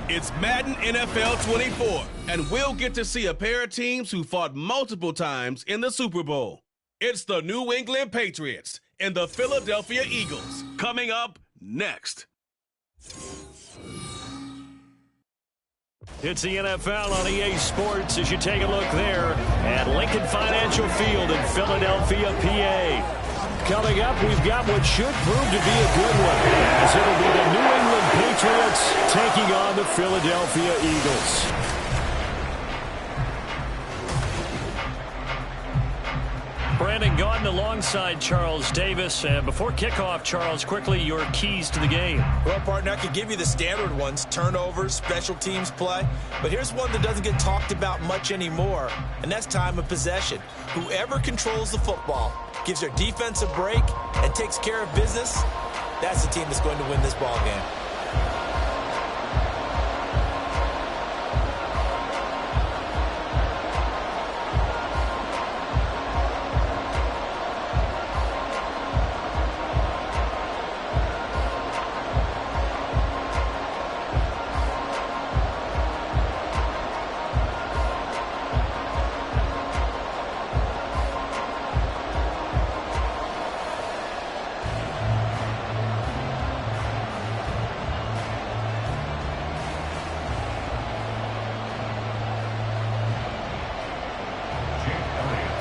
It's Madden NFL 24, and we'll get to see a pair of teams who fought multiple times in the Super Bowl. It's the New England Patriots and the Philadelphia Eagles, coming up next. It's the NFL on EA Sports as you take a look there at Lincoln Financial Field in Philadelphia, PA. Coming up, we've got what should prove to be a good one, as it'll be the New England Patriots taking on the Philadelphia Eagles. Brandon Gaudin alongside Charles Davis. And before kickoff, Charles, quickly your keys to the game. Well, partner, I could give you the standard ones, turnovers, special teams play. But here's one that doesn't get talked about much anymore, and that's time of possession. Whoever controls the football, gives their defense a break, and takes care of business, that's the team that's going to win this ball game.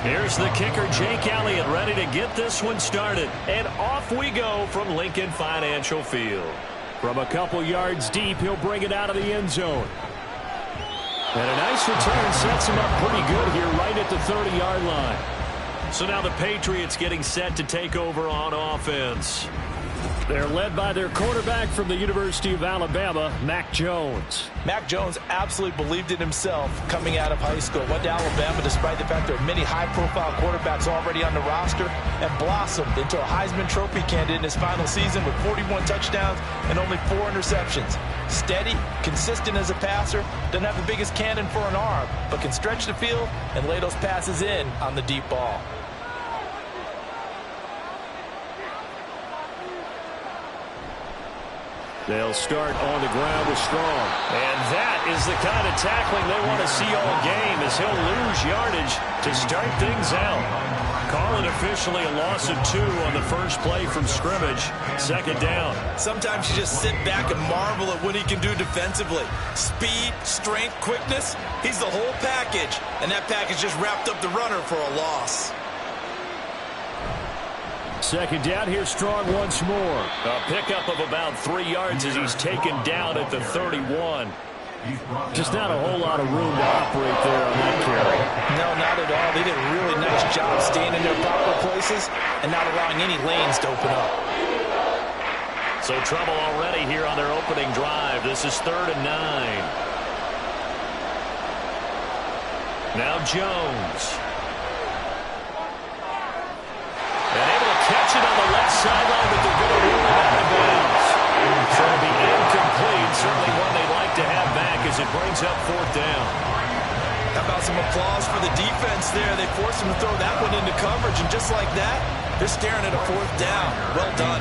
Here's the kicker, Jake Elliott, ready to get this one started. And off we go from Lincoln Financial Field. From a couple yards deep, he'll bring it out of the end zone. And a nice return sets him up pretty good here right at the 30-yard line. So now the Patriots getting set to take over on offense. They're led by their quarterback from the University of Alabama, Mac Jones. Mac Jones absolutely believed in himself coming out of high school. Went to Alabama despite the fact there are many high-profile quarterbacks already on the roster, and blossomed into a Heisman Trophy candidate in his final season with 41 touchdowns and only 4 interceptions. Steady, consistent as a passer, doesn't have the biggest cannon for an arm, but can stretch the field and lay those passes in on the deep ball. They'll start on the ground with Strong. And that is the kind of tackling they want to see all game, as he'll lose yardage to start things out. Call it officially a loss of 2 on the first play from scrimmage. Second down. Sometimes you just sit back and marvel at what he can do defensively. Speed, strength, quickness, he's the whole package. And that package just wrapped up the runner for a loss. Second down, here's Strong once more. A pickup of about 3 yards as he's taken down at the 31. Just not a whole lot of room to operate there on that carry. No, not at all. They did a really nice job staying in their proper places and not allowing any lanes to open up. So trouble already here on their opening drive. This is 3rd and 9. Now Jones. And able to catch it on the left sideline, but they're going to rule it out of bounds. So it'll be incomplete. Certainly one they'd like to have back as it brings up 4th down. How about some applause for the defense there? They forced him to throw that one into coverage, and just like that, they're staring at a 4th down. Well done.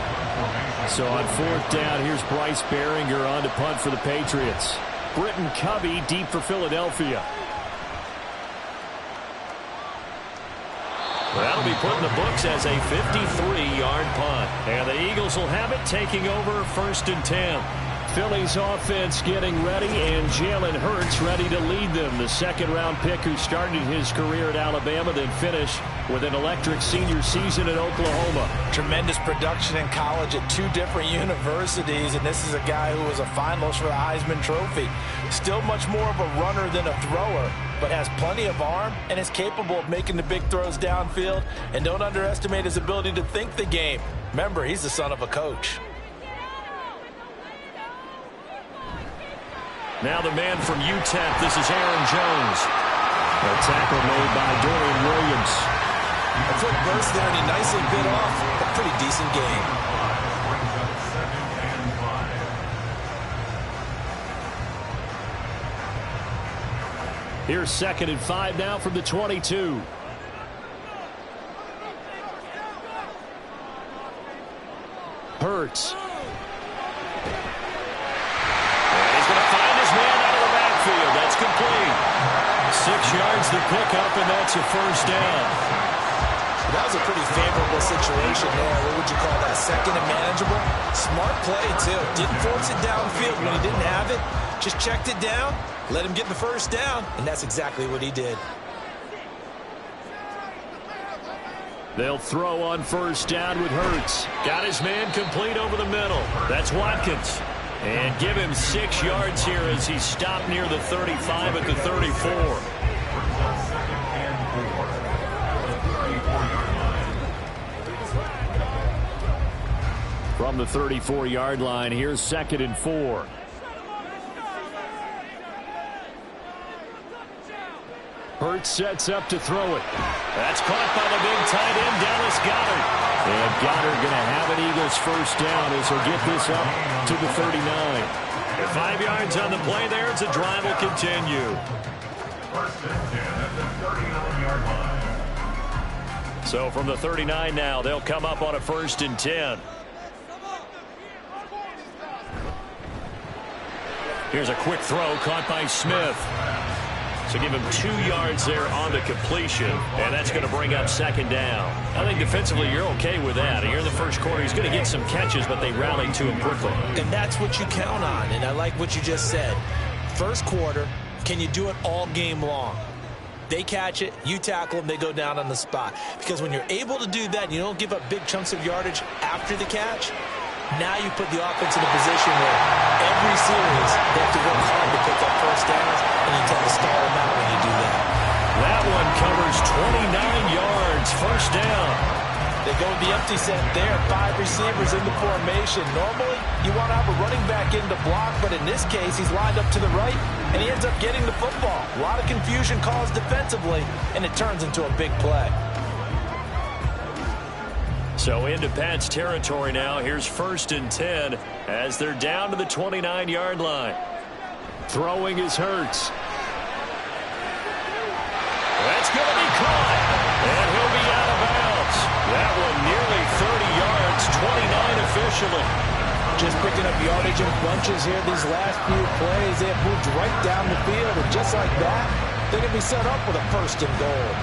So on 4th down, here's Bryce Behringer on to punt for the Patriots. Britton Covey deep for Philadelphia. That'll be put in the books as a 53-yard punt. And the Eagles will have it, taking over 1st and 10. Philly's offense getting ready, and Jalen Hurts ready to lead them. The second-round pick who started his career at Alabama, then finished with an electric senior season at Oklahoma. Tremendous production in college at 2 different universities, and this is a guy who was a finalist for the Heisman Trophy. Still much more of a runner than a thrower, but has plenty of arm and is capable of making the big throws downfield. And don't underestimate his ability to think the game. Remember, he's the son of a coach. Now the man from UTEP, this is Aaron Jones. A tackle made by Dorian Williams. A quick burst there, and he nicely bit off a pretty decent game. Here's 2nd and 5 now from the 22. Hurts. And he's going to find his 6 yards to pick up, and that's a first down. That was a pretty favorable situation there. What would you call that? Second and manageable? Smart play, too. Didn't force it downfield when he didn't have it. Just checked it down, let him get the first down, and that's exactly what he did. They'll throw on first down with Hurts. Got his man complete over the middle. That's Watkins. And give him 6 yards here as he stopped near the 35 at the 34. From the 34-yard line, here's 2nd and 4. Hurts sets up to throw it. That's caught by the big tight end, Dallas Goedert. And Goedert going to have an Eagles first down as he'll get this up to the 39. 5 yards on the play there as the drive will continue. So from the 39 now, they'll come up on a 1st and 10. Here's a quick throw caught by Smith. So give him 2 yards there on the completion, and that's going to bring up 2nd down. I think defensively you're okay with that. Here in the first quarter, he's going to get some catches, but they rallied to him quickly. And that's what you count on, and I like what you just said. First quarter, can you do it all game long? They catch it, you tackle them, they go down on the spot. Because when you're able to do that, you don't give up big chunks of yardage after the catch. Now you put the offense in a position where every series they have to work hard to pick up first downs, and you tend to stall them out when you do that. That one covers 29 yards, first down. They go with the empty set there, 5 receivers in the formation. Normally, you want to have a running back in to block, but in this case, he's lined up to the right, and he ends up getting the football. A lot of confusion caused defensively, and it turns into a big play. So into Pat's territory now. Here's 1st and 10 as they're down to the 29-yard line. Throwing is Hurts. That's going to be caught, and he'll be out of bounds. That one nearly 30 yards, 29 officially. Just picking up yardage in bunches here these last few plays. They have moved right down the field, and just like that, they're going to be set up with a 1st and goal.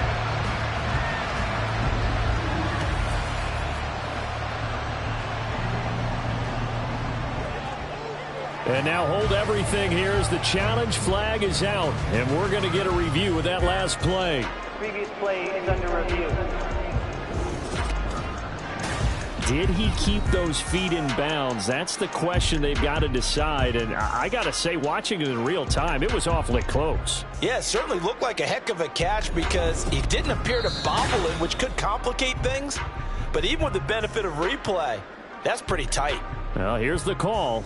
And now hold everything here as the challenge flag is out. And we're going to get a review of that last play. Previous play is under review. Did he keep those feet in bounds? That's the question they've got to decide. And I got to say, watching it in real time, it was awfully close. Yeah, it certainly looked like a heck of a catch because he didn't appear to bobble it, which could complicate things. But even with the benefit of replay, that's pretty tight. Well, here's the call.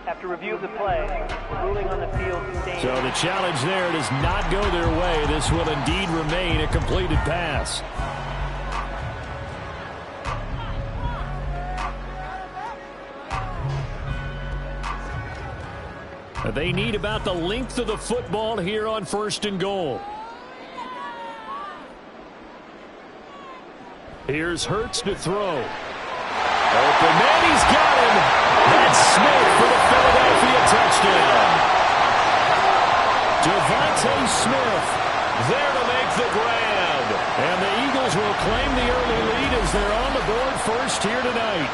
After review of the play, ruling on the field stands. So the challenge there does not go their way. This will indeed remain a completed pass. They need about the length of the football here on 1st and goal. Here's Hurts to throw. Open man, he's got him. That's Smith for the Philadelphia touchdown. Devontae Smith there to make the grab. And the Eagles will claim the early lead as they're on the board first here tonight.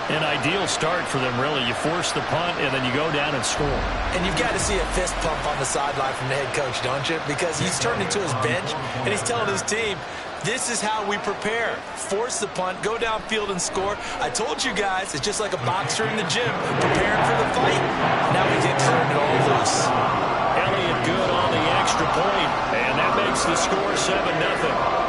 An ideal start for them, really. You force the punt, and then you go down and score. And you've got to see a fist pump on the sideline from the head coach, don't you? Because he's turned into his bench, and he's telling his team, this is how we prepare. Force the punt, go downfield and score. I told you guys, it's just like a boxer in the gym, preparing for the fight. Now we get turned it all loose. Elliott good on the extra point, and that makes the score 7-0.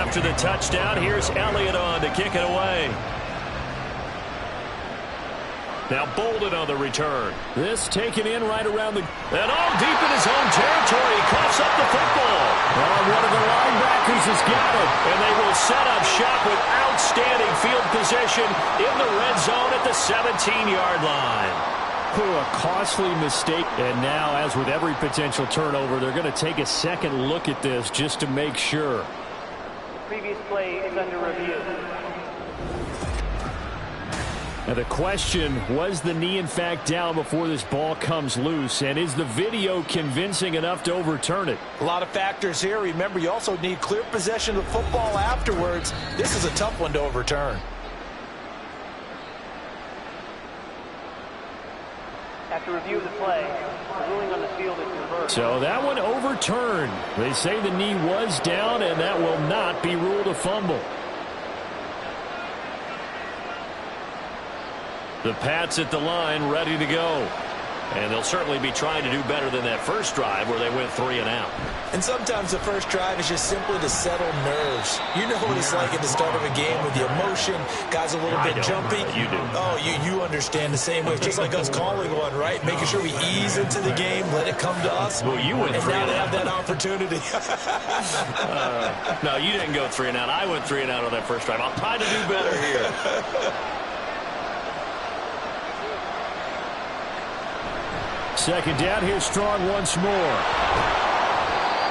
After the touchdown, here's Elliott on to kick it away. Now Bolden on the return. This taken in right around the... And all deep in his own territory. He coughs up the football. One of the linebackers has got it. And they will set up shop with outstanding field position in the red zone at the 17-yard line. A costly mistake. And now, as with every potential turnover, they're going to take a second look at this just to make sure. Previous play is under review. Now the question, was the knee in fact down before this ball comes loose? And is the video convincing enough to overturn it? A lot of factors here. Remember, you also need clear possession of the football afterwards. This is a tough one to overturn. After review of the play, the ruling on the field is reversed. So that one overturned. They say the knee was down, and that will not be ruled a fumble. The Pats at the line, ready to go. And they'll certainly be trying to do better than that first drive where they went 3 and out. And sometimes the first drive is just simply to settle nerves. You know what it's like at the start of a game with the emotion. Guys a little bit jumpy. You do. Oh, you understand the same way. It's just like us calling one, right? Making sure we ease into the game, let it come to us. Well, you went 3 and and now out. they have that opportunity. No, you didn't go 3 and out. I went 3 and out on that first drive. I'll try to do better here. Second down, here's Strong once more.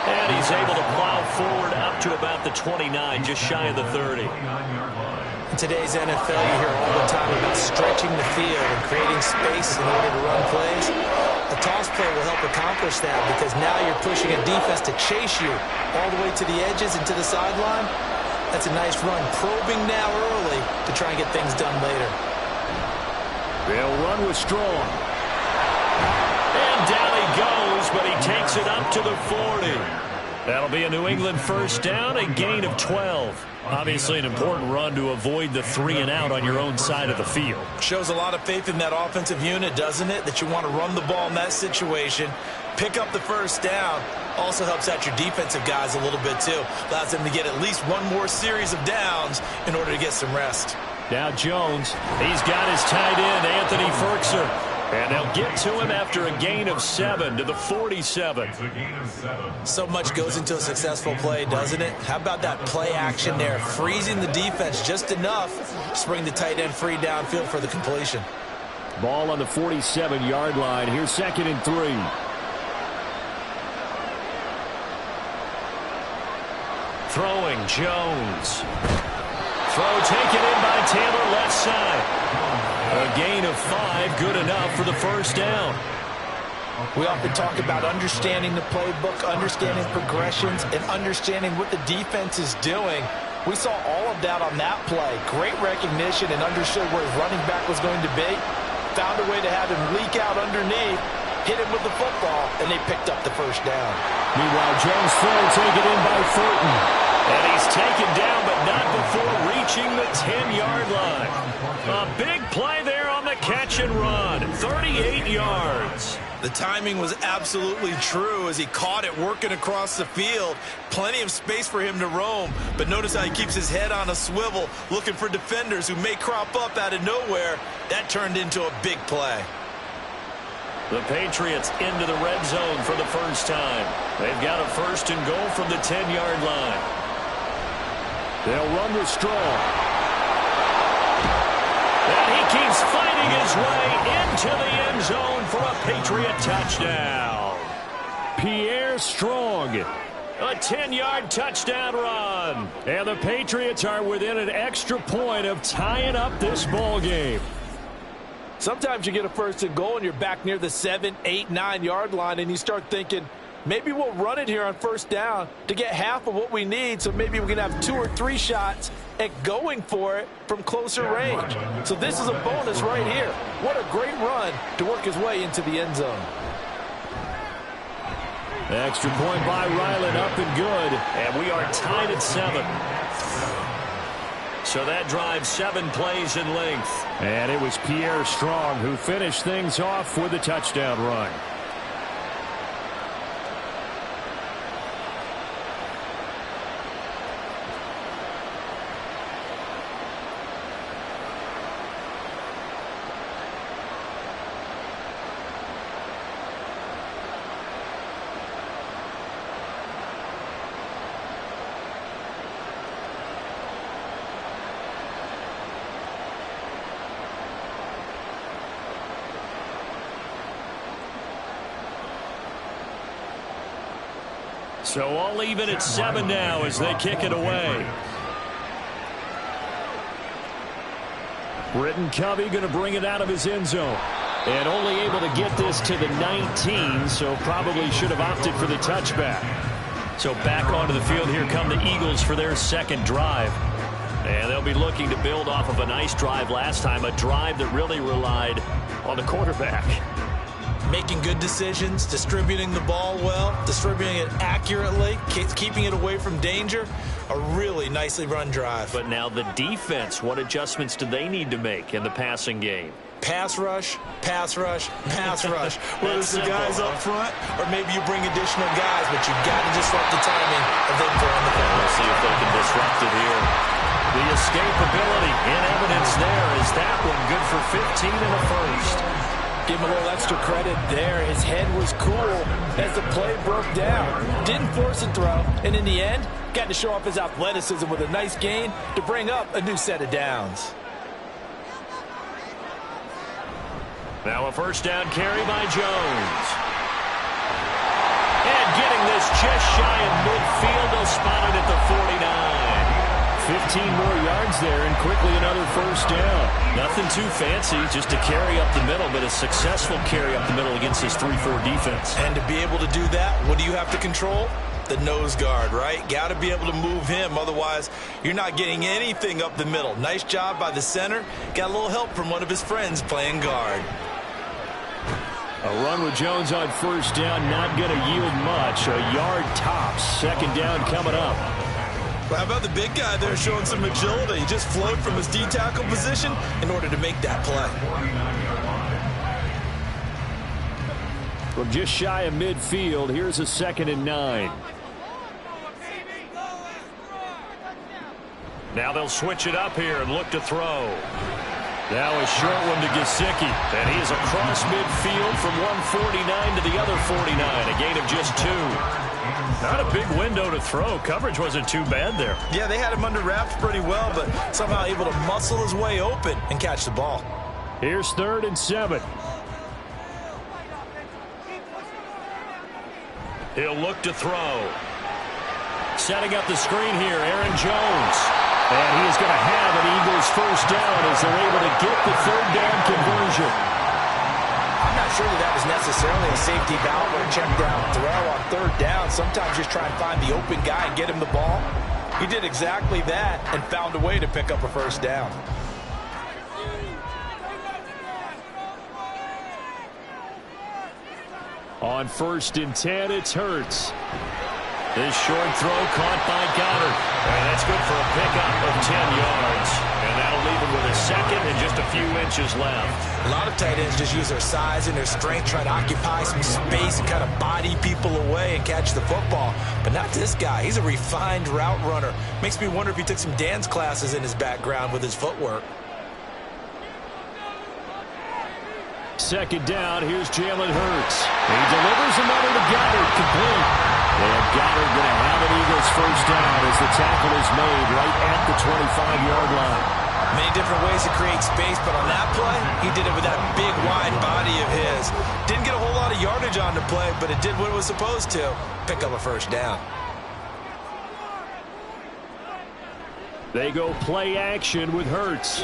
And he's able to plow forward up to about the 29, just shy of the 30. In today's NFL, you hear all the time about stretching the field and creating space in order to run plays. A toss play will help accomplish that because now you're pushing a defense to chase you all the way to the edges and to the sideline. That's a nice run, probing now early to try and get things done later. They'll run with Strong. And down he goes, but he takes it up to the 40. That'll be a New England first down, a gain of 12. Obviously an important run to avoid the 3 and out on your own side of the field. Shows a lot of faith in that offensive unit, doesn't it? That you want to run the ball in that situation, pick up the first down. Also helps out your defensive guys a little bit too. Allows them to get at least one more series of downs in order to get some rest. Now Jones, he's got his tight end, Anthony Ferkser. And they'll get to him after a gain of 7 to the 47. So much goes into a successful play, doesn't it? How about that play action there? Freezing the defense just enough to bring the tight end free downfield for the completion. Ball on the 47-yard line. Here's 2nd and 3. Throwing, Jones. Throw taken in by Taylor, left side. A gain of 5, good enough for the first down. We often talk about understanding the playbook, understanding progressions, and understanding what the defense is doing. We saw all of that on that play. Great recognition and understood where his running back was going to be. Found a way to have him leak out underneath, hit him with the football, and they picked up the first down. Meanwhile, Jones throw taken in by Fulton. And he's taken down, but not before reaching the 10-yard line. A big play there on the catch and run. 38 yards. The timing was absolutely true as he caught it working across the field. Plenty of space for him to roam, but notice how he keeps his head on a swivel, looking for defenders who may crop up out of nowhere. That turned into a big play. The Patriots into the red zone for the first time. They've got a 1st and goal from the 10-yard line. They'll run with Strong. And he keeps fighting his way into the end zone for a Patriot touchdown. Pierre Strong. A 10-yard touchdown run. And the Patriots are within an extra point of tying up this ball game. Sometimes you get a 1st and goal and you're back near the 7, 8, 9-yard line and you start thinking, maybe we'll run it here on 1st down to get half of what we need, so maybe we can have 2 or 3 shots at going for it from closer range. So this is a bonus right here. What a great run to work his way into the end zone. Extra point by Ryland, up and good. And we are tied at 7. So that drives 7 plays in length. And it was Pierre Strong who finished things off with a touchdown run. So all even at 7 now as they kick it away. Britton Covey going to bring it out of his end zone. And only able to get this to the 19, so probably should have opted for the touchback. So back onto the field here come the Eagles for their second drive. And they'll be looking to build off of a nice drive last time, a drive that really relied on the quarterback. Making good decisions, distributing the ball well, distributing it accurately, keeping it away from danger. A really nicely run drive. But now the defense, what adjustments do they need to make in the passing game? Pass rush, pass rush, pass rush. Whether it's the guys up front or maybe you bring additional guys, but you've got to disrupt the timing of them throwing the ball. We'll see if they can disrupt it here. The escapability in evidence there is that one good for 15 in the first. Give him a little extra credit there. His head was cool as the play broke down. Didn't force a throw, and in the end, got to show off his athleticism with a nice gain to bring up a new set of downs. Now a first down carry by Jones. And getting this just shy of midfield, they'll spot it at the 49. 15 more yards there, and quickly another first down. Nothing too fancy, just a carry up the middle, but a successful carry up the middle against this 3-4 defense. And to be able to do that, what do you have to control? The nose guard, right? Got to be able to move him, otherwise you're not getting anything up the middle. Nice job by the center. Got a little help from one of his friends playing guard. A run with Jones on first down, not going to yield much. A yard tops. Second down coming up. Well, how about the big guy there showing some agility? He just flowed from his D-tackle position in order to make that play. From just shy of midfield, here's a 2nd and 9. Now they'll switch it up here and look to throw. Now a short one to Gesicki. And he is across midfield from 149 to the other 49. A gain of just 2. Not a big window to throw. Coverage wasn't too bad there. Yeah, they had him under wraps pretty well, but somehow able to muscle his way open and catch the ball. Here's 3rd and 7. He'll look to throw. Setting up the screen here, Aaron Jones. And he is going to have an Eagles first down as they're able to get the 3rd down conversion. I'm not sure that was necessarily a safety valve or a check down throw on 3rd down. Sometimes just try and find the open guy and get him the ball. He did exactly that and found a way to pick up a first down. On 1st and 10, it's Hurts. This short throw caught by Goddard. And that's good for a pickup of 10 yards. And that'll leave him with a 2nd and just a few inches left. A lot of tight ends just use their size and their strength, try to occupy some space and kind of body people away and catch the football. But not this guy. He's a refined route runner. Makes me wonder if he took some dance classes in his background with his footwork. 2nd down, here's Jalen Hurts. He delivers another to Goddard, complete. And Goddard going to have an Eagles first down as the tackle is made right at the 25-yard line. Many different ways to create space, but on that play, he did it with that big, wide body of his. Didn't get a whole lot of yardage on the play, but it did what it was supposed to, pick up a first down. They go play action with Hurts.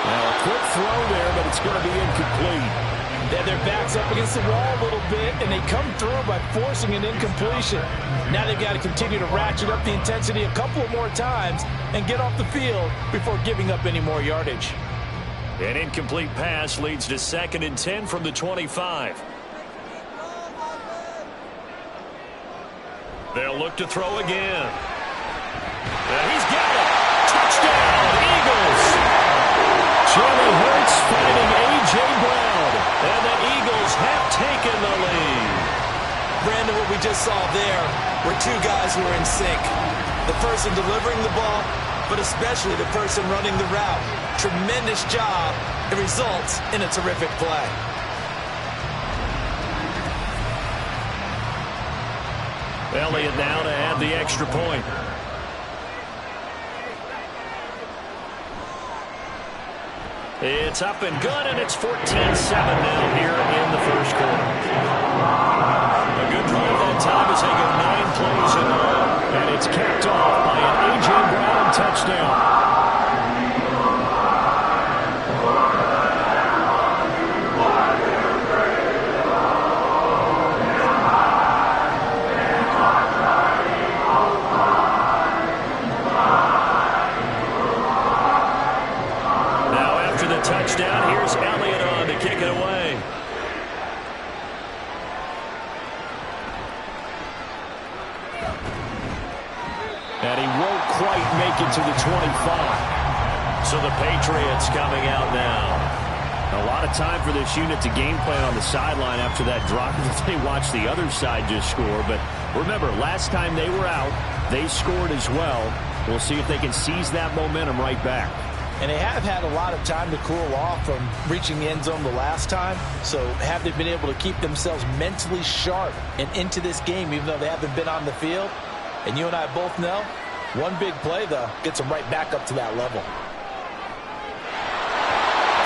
Now a quick throw there, but it's going to be incomplete. They had their backs up against the wall a little bit, and they come through by forcing an incompletion. Now they've got to continue to ratchet up the intensity a couple of more times and get off the field before giving up any more yardage. An incomplete pass leads to 2nd and 10 from the 25. They'll look to throw again. And he's got it. Touchdown, Eagles. Jalen Hurts finding A.J. Brown. And the Eagles have taken the lead. Brandon, what we just saw there were two guys who were in sync. The person delivering the ball, but especially the person running the route. Tremendous job. It results in a terrific play. Elliott now to add the extra point. It's up and good, and it's 14-7 now here in the first quarter. A good drive that time as they go 9 plays in all. And it's capped off by an A.J. Brown touchdown. Touchdown. Here's Elliott on to kick it away. And he won't quite make it to the 25. So the Patriots coming out now. A lot of time for this unit to game plan on the sideline after that drop that they watched the other side just score. But remember, last time they were out, they scored as well. We'll see if they can seize that momentum right back. And they have had a lot of time to cool off from reaching the end zone the last time. So have they been able to keep themselves mentally sharp and into this game even though they haven't been on the field? And you and I both know, one big play, though, gets them right back up to that level.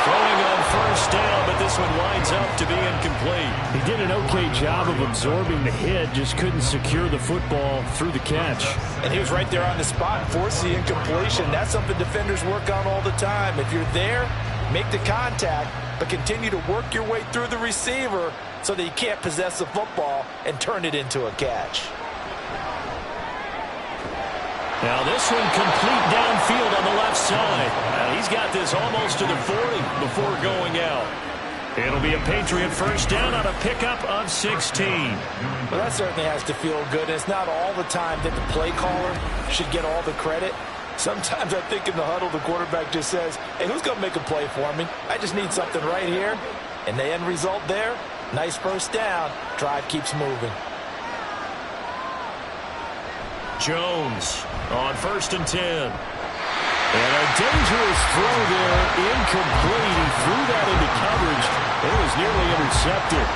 Throwing on first down, but this one winds up to be incomplete. He did an okay job of absorbing the hit, just couldn't secure the football through the catch. And he was right there on the spot, forced the incompletion. That's something defenders work on all the time. If you're there, make the contact, but continue to work your way through the receiver so that you can't possess the football and turn it into a catch. Now this one complete downfield on the left side. He's got this almost to the 40 before going out. It'll be a Patriot first down on a pickup of 16. Well, that certainly has to feel good. It's not all the time that the play caller should get all the credit. Sometimes I think in the huddle the quarterback just says, hey, who's going to make a play for me? I just need something right here. And the end result there, nice first down. Drive keeps moving. Jones on 1st and 10. And a dangerous throw there, incomplete. He threw that into coverage. It was nearly intercepted.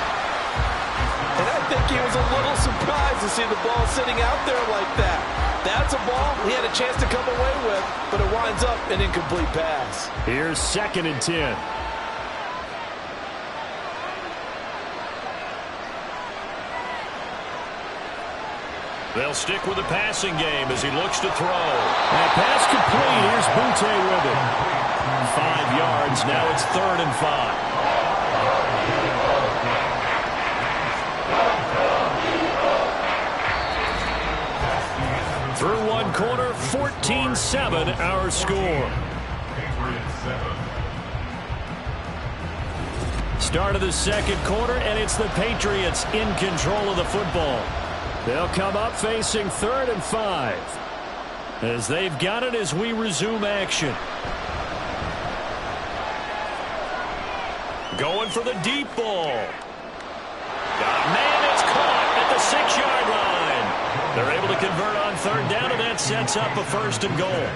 And I think he was a little surprised to see the ball sitting out there like that. That's a ball he had a chance to come away with, but it winds up an incomplete pass. Here's 2nd and 10. They'll stick with the passing game as he looks to throw. That pass complete. Here's Butte with it. 5 yards. Now it's 3rd and 5. Through one quarter, 14-7 our score. Start of the second quarter, and it's the Patriots in control of the football. They'll come up facing 3rd and 5 as they've got it as we resume action. Going for the deep ball. Man, it's caught at the 6-yard line. They're able to convert on 3rd down, and that sets up a 1st and goal.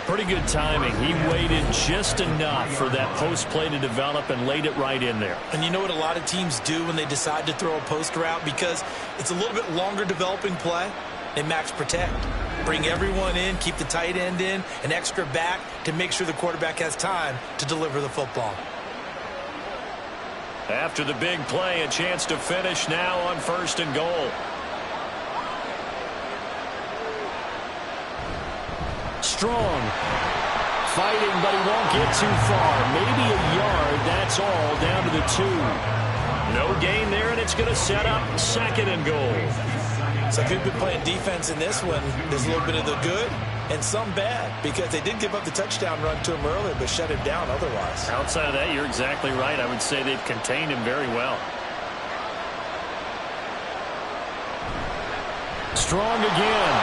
Pretty good timing. He waited just enough for that post play to develop and laid it right in there. And you know what a lot of teams do when they decide to throw a post route? Because it's a little bit longer developing play. They max protect. Bring everyone in, keep the tight end in, an extra back to make sure the quarterback has time to deliver the football. After the big play, a chance to finish now on 1st and goal. Strong. Fighting, but he won't get too far. Maybe a yard, that's all, down to the 2. No gain there, and it's going to set up 2nd and goal. So if you've been playing defense in this one, there's a little bit of the good and some bad, because they did give up the touchdown run to him earlier, but shut him down otherwise. Outside of that, you're exactly right. I would say they've contained him very well. Strong again.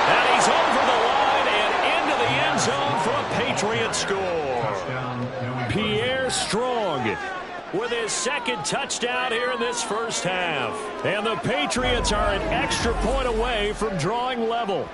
And he's over the line and into the end zone for a Patriot score. Pierre Strong with his 2nd touchdown here in this first half. And the Patriots are an extra point away from drawing level.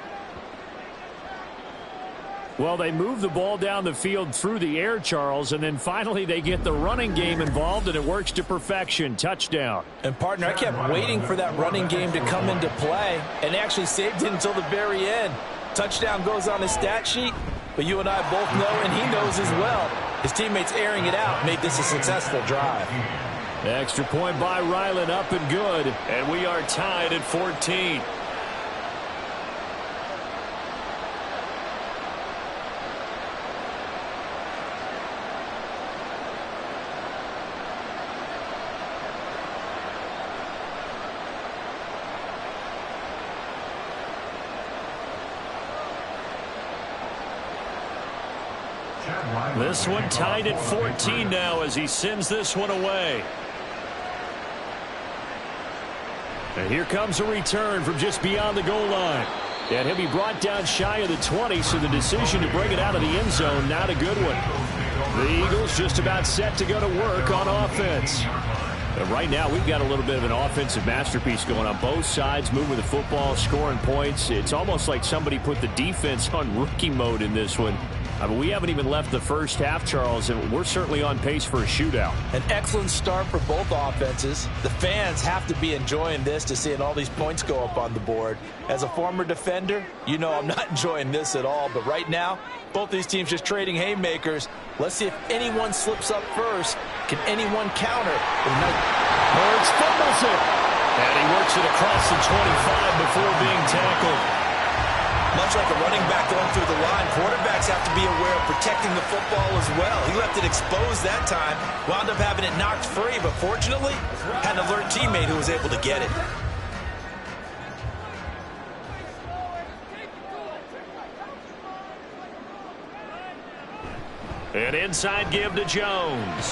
Well, they move the ball down the field through the air, Charles, and then finally they get the running game involved, and it works to perfection. Touchdown. And, partner, I kept waiting for that running game to come into play, and actually saved it until the very end. Touchdown goes on his stat sheet, but you and I both know, and he knows as well, his teammates airing it out made this a successful drive. Extra point by Ryland, up and good. And we are tied at 14. This one tied at 14 now as he sends this one away. And here comes a return from just beyond the goal line. And he'll be brought down shy of the 20, so the decision to bring it out of the end zone, not a good one. The Eagles just about set to go to work on offense. And right now, we've got a little bit of an offensive masterpiece going on both sides, moving the football, scoring points. It's almost like somebody put the defense on rookie mode in this one. I mean, we haven't even left the first half, Charles, and we're certainly on pace for a shootout. An excellent start for both offenses. The fans have to be enjoying this to seeing all these points go up on the board. As a former defender, you know I'm not enjoying this at all. But right now, both these teams just trading haymakers. Let's see if anyone slips up first. Can anyone counter? Hurts fumbles it. And he works it across the 25 before being tackled. Much like a running back going through the line, quarterbacks have to be aware of protecting the football as well. He left it exposed that time, wound up having it knocked free, but fortunately, had an alert teammate who was able to get it. An inside give to Jones.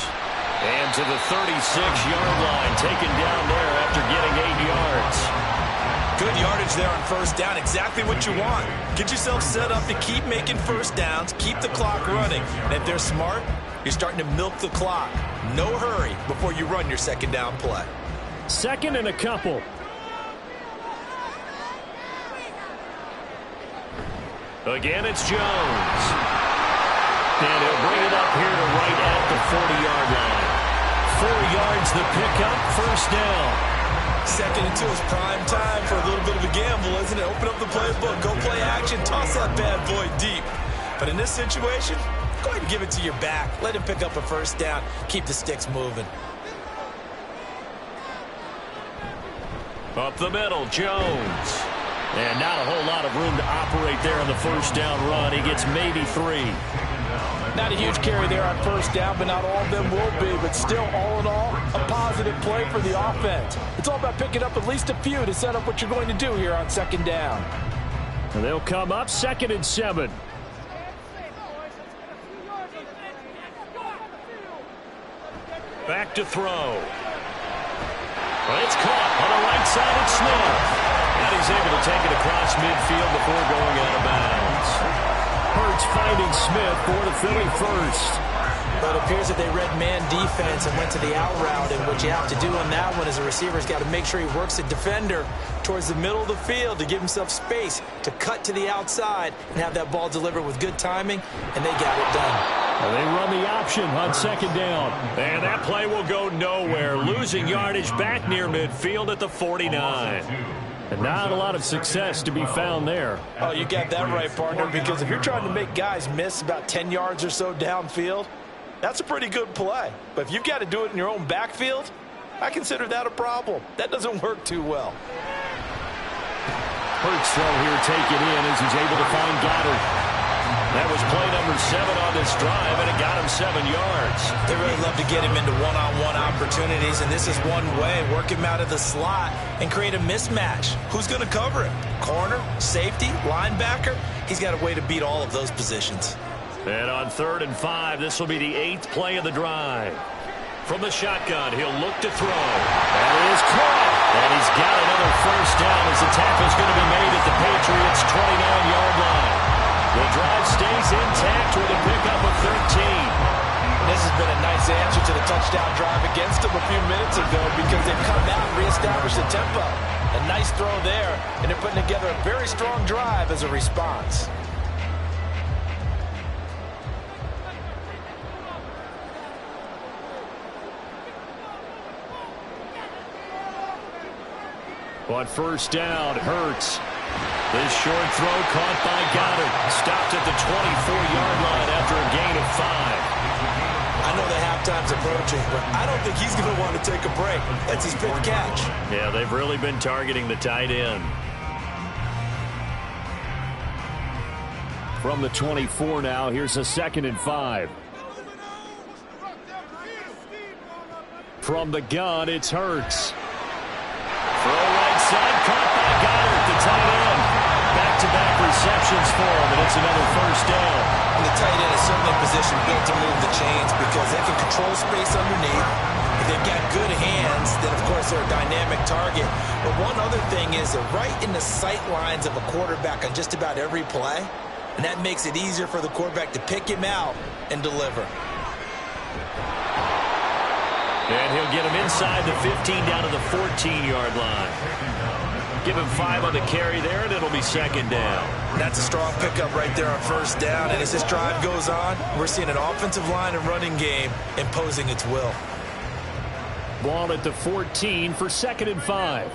And to the 36-yard line, taken down there after getting 8 yards. Good yardage there on first down. Exactly what you want. Get yourself set up to keep making first downs, keep the clock running. And if they're smart, you're starting to milk the clock. No hurry before you run your second down play. Second and a couple. Again, it's Jones. And he'll bring it up here to right at the 40-yard line. 4 yards the pickup, first down. Second and 2 is prime time for a little bit of a gamble, isn't it? Open up the playbook, go play action, toss that bad boy deep. But in this situation, go ahead and give it to your back. Let him pick up a first down. Keep the sticks moving. Up the middle, Jones. And not a whole lot of room to operate there on the first down run. He gets maybe 3. Not a huge carry there on first down, but not all of them will be. But still, all in all, a positive play for the offense. It's all about picking up at least a few to set up what you're going to do here on second down. And they'll come up 2nd and 7. Back to throw. Well, it's caught on the right side of Smith. And he's able to take it across midfield before going out of bounds. Hurts finding Smith for the Philly first. But it appears that they read man defense and went to the out route. And what you have to do on that one is a receiver's got to make sure he works the defender towards the middle of the field to give himself space to cut to the outside and have that ball delivered with good timing, and they got it done. Well, they run the option on second down. And that play will go nowhere. Losing yardage back near midfield at the 49. And not a lot of success to be found there. Oh, you got that right, partner, because if you're trying to make guys miss about 10 yards or so downfield, that's a pretty good play. But if you've got to do it in your own backfield, I consider that a problem. That doesn't work too well. Hurts throw here taken in as he's able to find Goddard. That was play number 7 on this drive, and it got him 7 yards. They really love to get him into one-on-one opportunities, and this is one way. Work him out of the slot and create a mismatch. Who's going to cover him? Corner, safety, linebacker? He's got a way to beat all of those positions. And on 3rd and 5, this will be the 8th play of the drive. From the shotgun, he'll look to throw. That is caught. And he's got another first down as the tackle's going to be made at the Patriots' 29-yard line. The drive stays intact with a pickup of 13. This has been a nice answer to the touchdown drive against them a few minutes ago because they've come out and reestablished the tempo. A nice throw there, and they're putting together a very strong drive as a response. On first down, Hurts. This short throw caught by Goddard. Stopped at the 24-yard line after a gain of 5. I know they have halftime's approaching, but I don't think he's going to want to take a break. That's his 5th catch. Yeah, they've really been targeting the tight end. From the 24 now, here's a 2nd and 5. From the gun, it's Hurts. Throw right side, caught by Goddard, the tight end. Back-to-back receptions for him, and it's another 1st down. And the tight end is certainly in position built to move the chains because they can control space underneath. If they've got good hands, then of course they're a dynamic target. But one other thing is they're right in the sight lines of a quarterback on just about every play. And that makes it easier for the quarterback to pick him out and deliver. And he'll get him inside the 15 down to the 14-yard line. Give him 5 on the carry there, and it'll be 2nd down. That's a strong pickup right there on 1st down. And as this drive goes on, we're seeing an offensive line and running game imposing its will. Ball at the 14 for 2nd and 5.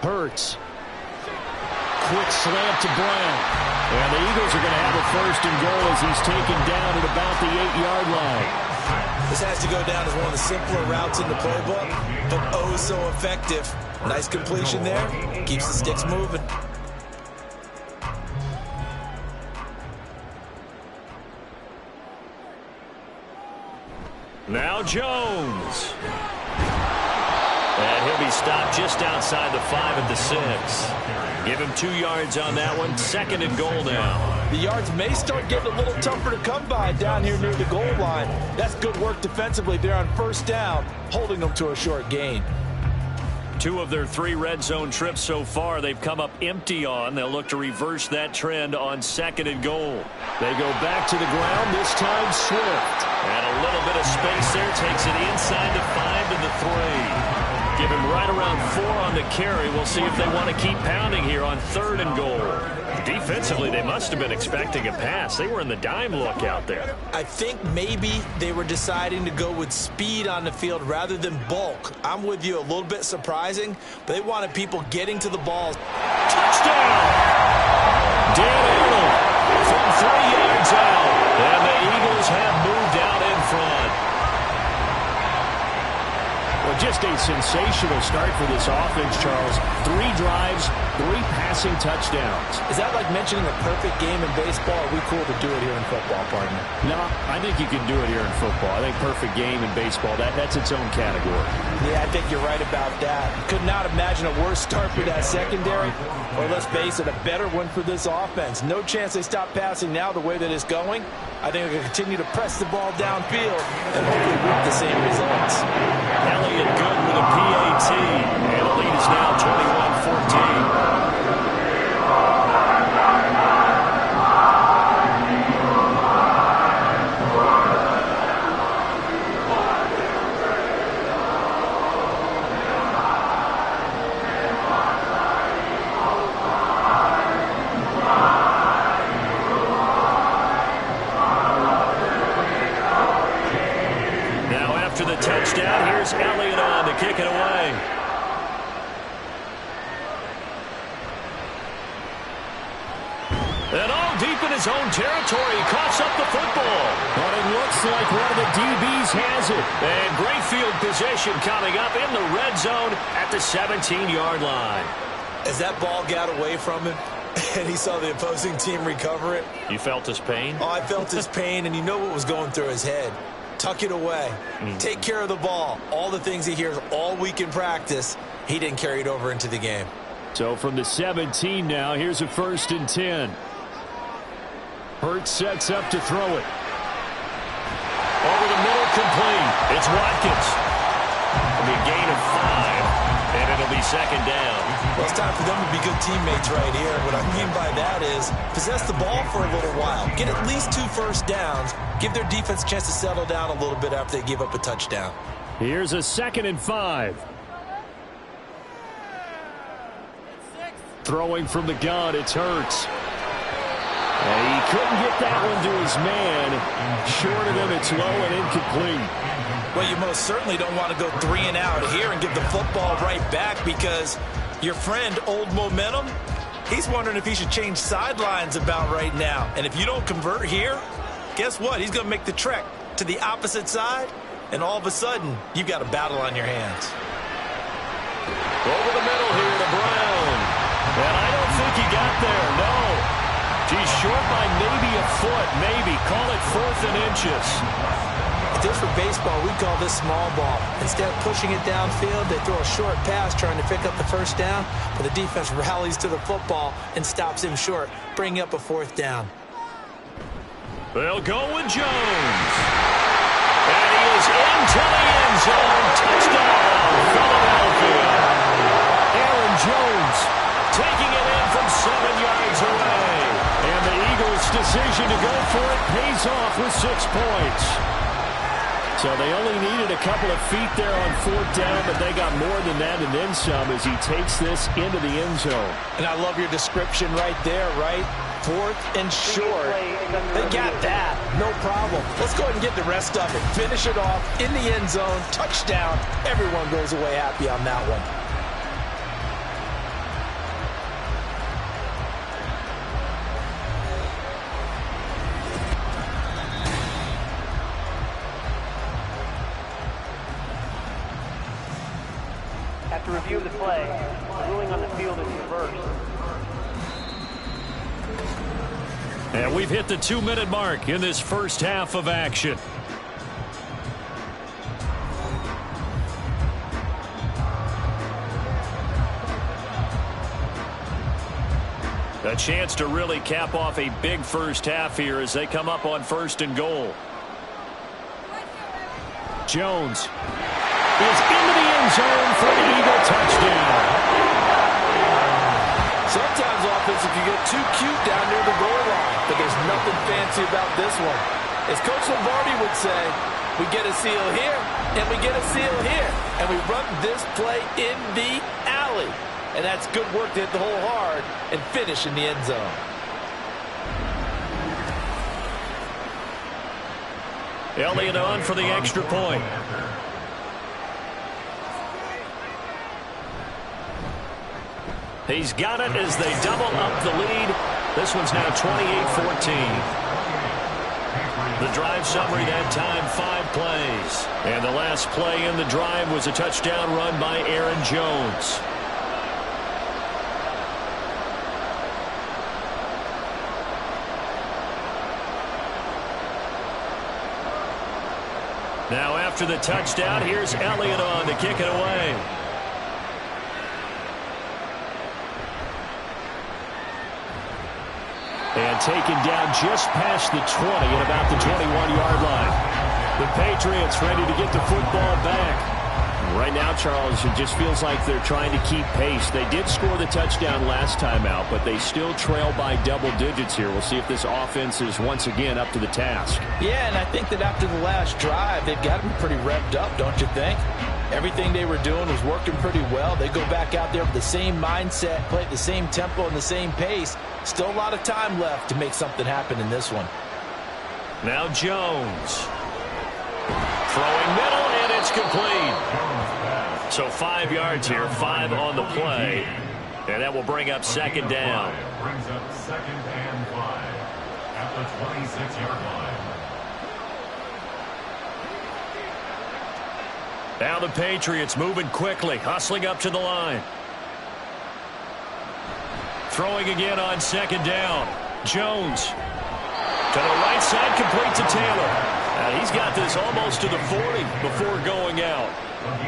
Hurts. Quick slant to Brown. And the Eagles are going to have a 1st and goal as he's taken down at about the 8-yard line. This has to go down as one of the simpler routes in the playbook, but oh so effective. Nice completion there. Keeps the sticks moving. Now Jones. And he'll be stopped just outside the 5 at the 6. Give him 2 yards on that one. 2nd and goal now. The yards may start getting a little tougher to come by down here near the goal line. That's good work defensively there on 1st down, holding them to a short gain. 2 of their 3 red zone trips so far they've come up empty on. They'll look to reverse that trend on 2nd and goal. They go back to the ground, this time Swift. And a little bit of space there, takes it inside the 5 to the 3. Give him right around 4 on the carry. We'll see if they want to keep pounding here on 3rd and goal. Defensively, they must have been expecting a pass. They were in the dime look out there. I think maybe they were deciding to go with speed on the field rather than bulk. I'm with you, a little bit surprising, but they wanted people getting to the ball. Touchdown! Dan Arnold from 3 yards out. And the Eagles have moved out in front. Well, just a sensational start for this offense, Charles. 3 drives, 3 passing touchdowns. Is that like mentioning a perfect game in baseball? Are we cool to do it here in football, partner? No, I think you can do it here in football. I think perfect game in baseball, that's its own category. Yeah, I think you're right about that. Could not imagine a worse start for that secondary. Or let's face it, a better one for this offense. No chance they stop passing now the way that it's going. I think they're going to continue to press the ball downfield and hopefully reap the same results. Elliott good with a PAT. And the lead is now 21-14. After the touchdown, here's Elliott on to kick it away. And all deep in his own territory, he coughs up the football. But it looks like one of the DBs has it. And great field position coming up in the red zone at the 17-yard line. As that ball got away from him, and he saw the opposing team recover it. You felt his pain? Oh, I felt his pain, and you know what was going through his head. Tuck it away. Take care of the ball. All the things he hears all week in practice, he didn't carry it over into the game. So from the 17 now, here's a 1st and 10. Hurts sets up to throw it. Over the middle, complete. It's Watkins. It'll be a gain of 5, and it'll be 2nd down. Well, it's time for them to be good teammates right here. What I mean by that is possess the ball for a little while. Get at least 2 first downs. Give their defense a chance to settle down a little bit after they give up a touchdown. Here's a 2nd and 5. Throwing from the gun, it's Hurts. And he couldn't get that one to his man. Short of him, it's low and incomplete. Well, you most certainly don't want to go 3 and out here and give the football right back because your friend, Old Momentum, He's wondering if he should change sidelines about right now. And if you don't convert here, guess what? He's going to make the trek to the opposite side, and all of a sudden, you've got a battle on your hands. Over the middle here to Brown. And I don't think he got there, no. He's short by maybe a foot, maybe. Call it 4th and inches. If this were baseball, we'd call this small ball. Instead of pushing it downfield, they throw a short pass trying to pick up the first down, but the defense rallies to the football and stops him short, bringing up a 4th down. They'll go with Jones. And he is into the end zone. Touchdown, Philadelphia. Aaron Jones taking it in from 7 yards away. And the Eagles' decision to go for it pays off with 6 points. So they only needed a couple of feet there on 4th down, but they got more than that and then some as he takes this into the end zone. And I love your description right there, right? 4th and short. They got that. No problem. Let's go ahead and get the rest of it. Finish it off in the end zone. Touchdown. Everyone goes away happy on that one. After review of the play, the ruling on the field is reversed. And we've hit the 2-minute mark in this first half of action. A chance to really cap off a big first half here as they come up on 1st and goal. Jones is into the end zone for the Eagle touchdown. Sometimes offense, if you get too cute down near the goal line, but there's nothing fancy about this one. As Coach Lombardi would say, we get a seal here, and we get a seal here, and we run this play in the alley. And that's good work to hit the hole hard and finish in the end zone. Elliott on for the extra point. He's got it as they double up the lead. This one's now 28-14. The drive summary that time, 5 plays. And the last play in the drive was a touchdown run by Aaron Jones. Now after the touchdown, here's Elliott on to kick it away. And taken down just past the 20 at about the 21-yard line. The Patriots ready to get the football back. Right now, Charles, it just feels like they're trying to keep pace. They did score the touchdown last time out, but they still trail by double digits here. We'll see if this offense is once again up to the task. Yeah, and I think that after the last drive, they've got to be pretty revved up, don't you think? Everything they were doing was working pretty well. They go back out there with the same mindset, play at the same tempo and the same pace. Still a lot of time left to make something happen in this one. Now Jones. Throwing middle, and it's complete. So 5 yards here, 5 on the play. And that will bring up 2nd down. Brings up 2nd and 5 at the 26-yard line. Now the Patriots moving quickly, hustling up to the line. Throwing again on 2nd down. Jones to the right side, complete to Taylor. He's got this almost to the 40 before going out.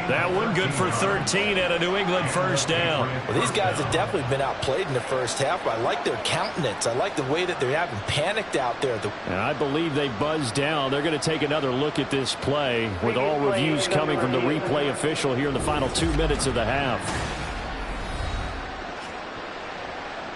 That one good for 13 and a New England first down. Well, these guys have definitely been outplayed in the first half, but I like their countenance. I like the way that they haven't panicked out there. And I believe they buzzed down. They're going to take another look at this play with all reviews coming from the replay official here in the final 2 minutes of the half.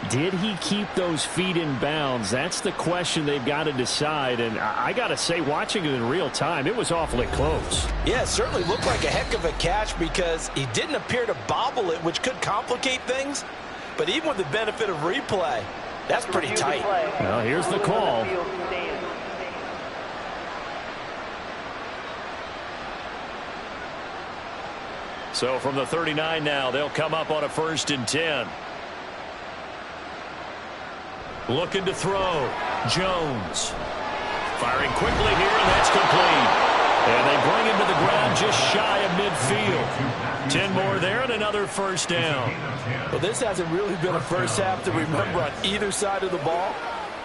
Did he keep those feet in bounds? That's the question they've got to decide. And I got to say, watching it in real time, it was awfully close. Yeah, it certainly looked like a heck of a catch because he didn't appear to bobble it, which could complicate things. But even with the benefit of replay, that's pretty tight. Well, here's the call. So from the 39 now, they'll come up on a 1st and 10. Looking to throw. Jones. Firing quickly here, and that's complete. And they bring him to the ground just shy of midfield. 10 more there and another first down. Well, this hasn't really been a first half to remember on either side of the ball.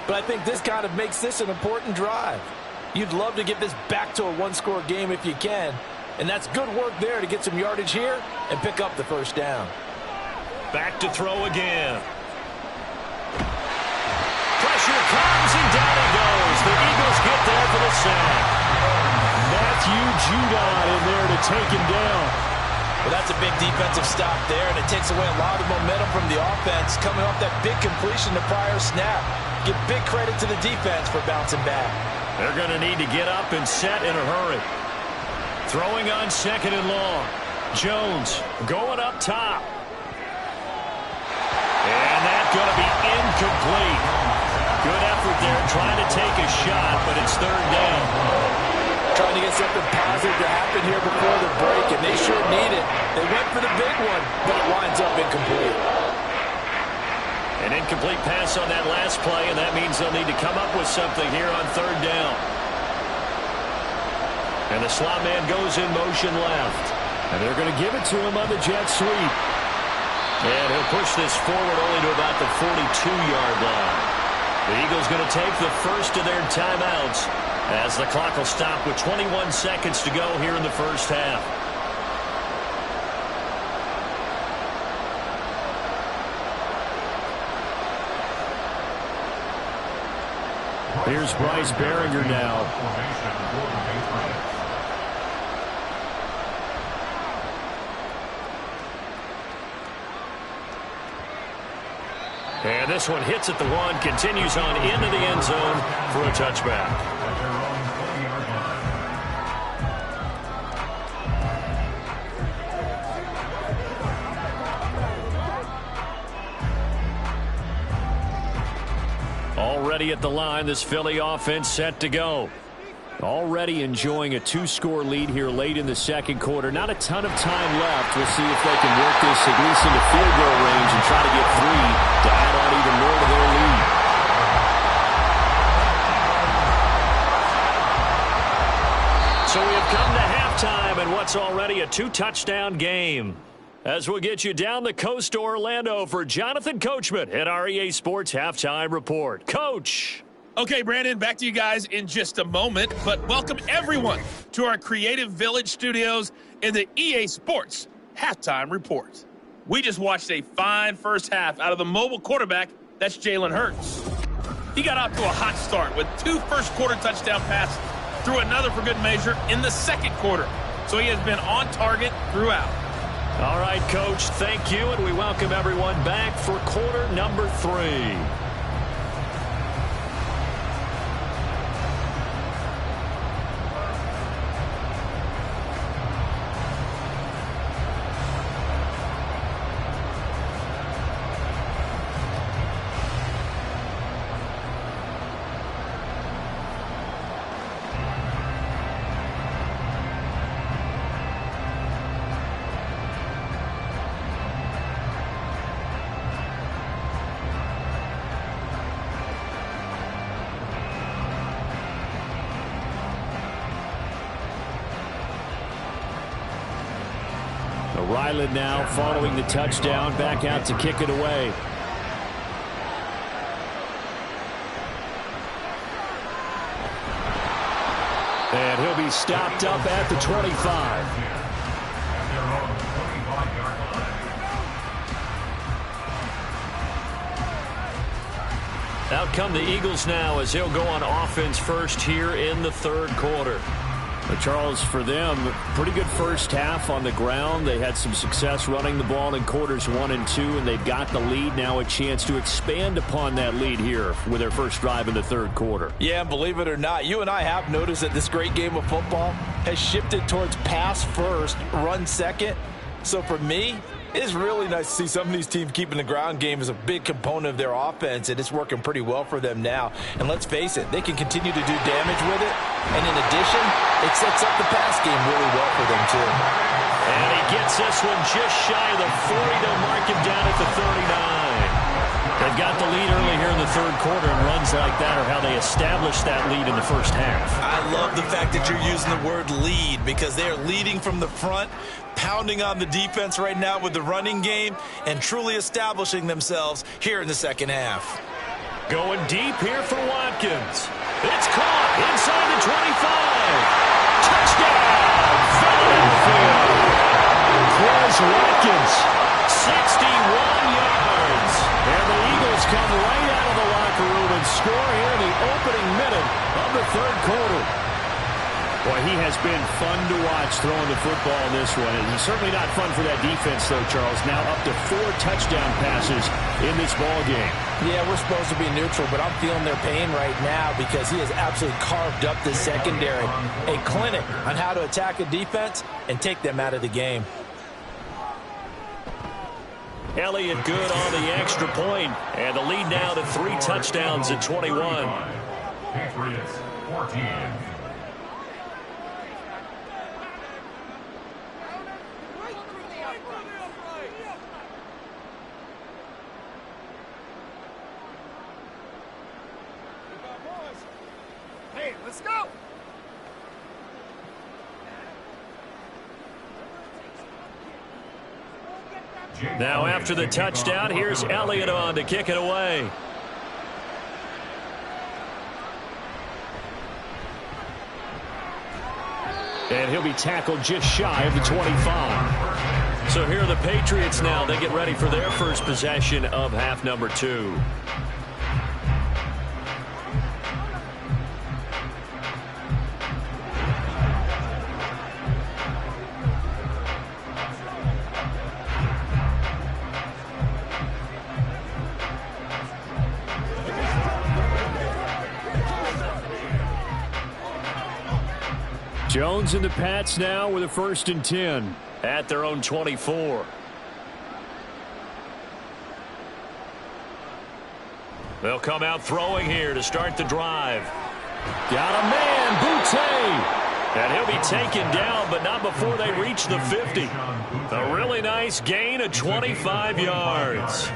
But I think this kind of makes this an important drive. You'd love to get this back to a one-score game if you can. And that's good work there to get some yardage here and pick up the first down. Back to throw again. Pressure comes, and down he goes. The Eagles get there for the sack. Matthew Judon in there to take him down. Well, that's a big defensive stop there, and it takes away a lot of momentum from the offense coming off that big completion the prior snap. Give big credit to the defense for bouncing back. They're going to need to get up and set in a hurry. Throwing on 2nd and long. Jones going up top. And that's going to be incomplete. Good effort there trying to take a shot, but it's 3rd down. Trying to get something positive to happen here before the break, and they sure need it. They went for the big one, but it winds up incomplete. An incomplete pass on that last play, and that means they'll need to come up with something here on 3rd down. And the slot man goes in motion left. And they're going to give it to him on the jet sweep. And he'll push this forward only to about the 42-yard line. The Eagles going to take the first of their timeouts as the clock will stop with 21 seconds to go here in the first half. Here's Bryce Behringer now. And this one hits at the 1, continues on into the end zone for a touchback. Already at the line, this Philly offense set to go. Already enjoying a 2-score lead here late in the 2nd quarter. Not a ton of time left. We'll see if they can work this at least into field goal range and try to get 3 to add on even more to their lead. So we have come to halftime and what's already a 2-touchdown game. As we'll get you down the coast to Orlando for Jonathan Coachman at our EA Sports Halftime Report. Coach. Okay, Brandon, back to you guys in just a moment, but welcome everyone to our Creative Village studios in the EA Sports Halftime Report. We just watched a fine first half out of the mobile quarterback, that's Jalen Hurts. He got off to a hot start with 2 first-quarter touchdown passes, threw another for good measure in the 2nd quarter, so he has been on target throughout. All right, Coach, thank you, and we welcome everyone back for quarter number 3. Ryland now following the touchdown, back out to kick it away. And he'll be stopped up at the 25. Out come the Eagles now as he'll go on offense first here in the 3rd quarter. But Charles, for them, pretty good first half on the ground. They had some success running the ball in quarters 1 and 2, and they've got the lead now, a chance to expand upon that lead here with their first drive in the 3rd quarter. Yeah, believe it or not, you and I have noticed that this great game of football has shifted towards pass first, run second. So for me, it's really nice to see some of these teams keeping the ground game as a big component of their offense, and it's working pretty well for them now. And let's face it, they can continue to do damage with it. And in addition, it sets up the pass game really well for them, too. And he gets this one just shy of the 40. They'll mark him down at the 39. They've got the lead early here in the third quarter, and runs like that are how they establish that lead in the first half. I love the fact that you're using the word lead because they are leading from the front, pounding on the defense right now with the running game, and truly establishing themselves here in the second half. Going deep here for Watkins. It's caught inside the 25. Touchdown, Philadelphia. Chris Watkins, 61 yards. And the Eagles come right out of the locker room and score here in the opening minute of the third quarter. Boy, he has been fun to watch throwing the football in this one. And it's certainly not fun for that defense, though, Charles. Now up to 4 touchdown passes in this ball game. Yeah, we're supposed to be neutral, but I'm feeling their pain right now because he has absolutely carved up the secondary. A clinic on how to attack a defense and take them out of the game. Elliott good on the extra point, and the lead now to 3 touchdowns at 21. Patriots 14. Hey, let's go! Now after the touchdown, here's Elliott on to kick it away. And he'll be tackled just shy of the 25. So here are the Patriots now. They get ready for their first possession of half number 2. Jones and the Pats now with a 1st and 10 at their own 24. They'll come out throwing here to start the drive. Got a man, Boutte. And he'll be taken down, but not before they reach the 50. A really nice gain of 25 yards.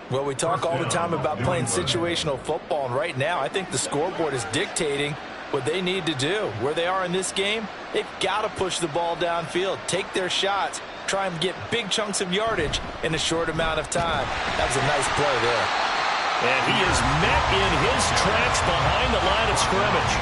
Well, we talk all the time about playing situational football, and right now I think the scoreboard is dictating what they need to do. Where they are in this game, they've got to push the ball downfield, take their shots, try and get big chunks of yardage in a short amount of time. That was a nice play there. And he is met in his tracks behind the line of scrimmage.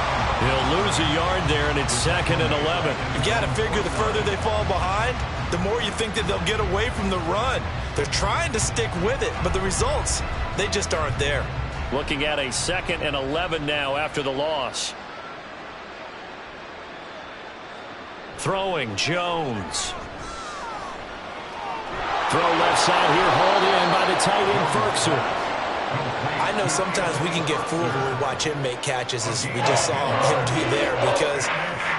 He'll lose a yard there, and it's 2nd and 11. You got to figure the further they fall behind, the more you think that they'll get away from the run. They're trying to stick with it, but the results, they just aren't there. Looking at a 2nd and 11 now after the loss. Throwing, Jones. Throw left side here, hauled in by the tight end, Ferkser. I know sometimes we can get fooled when we watch him make catches, as we just saw him do there, because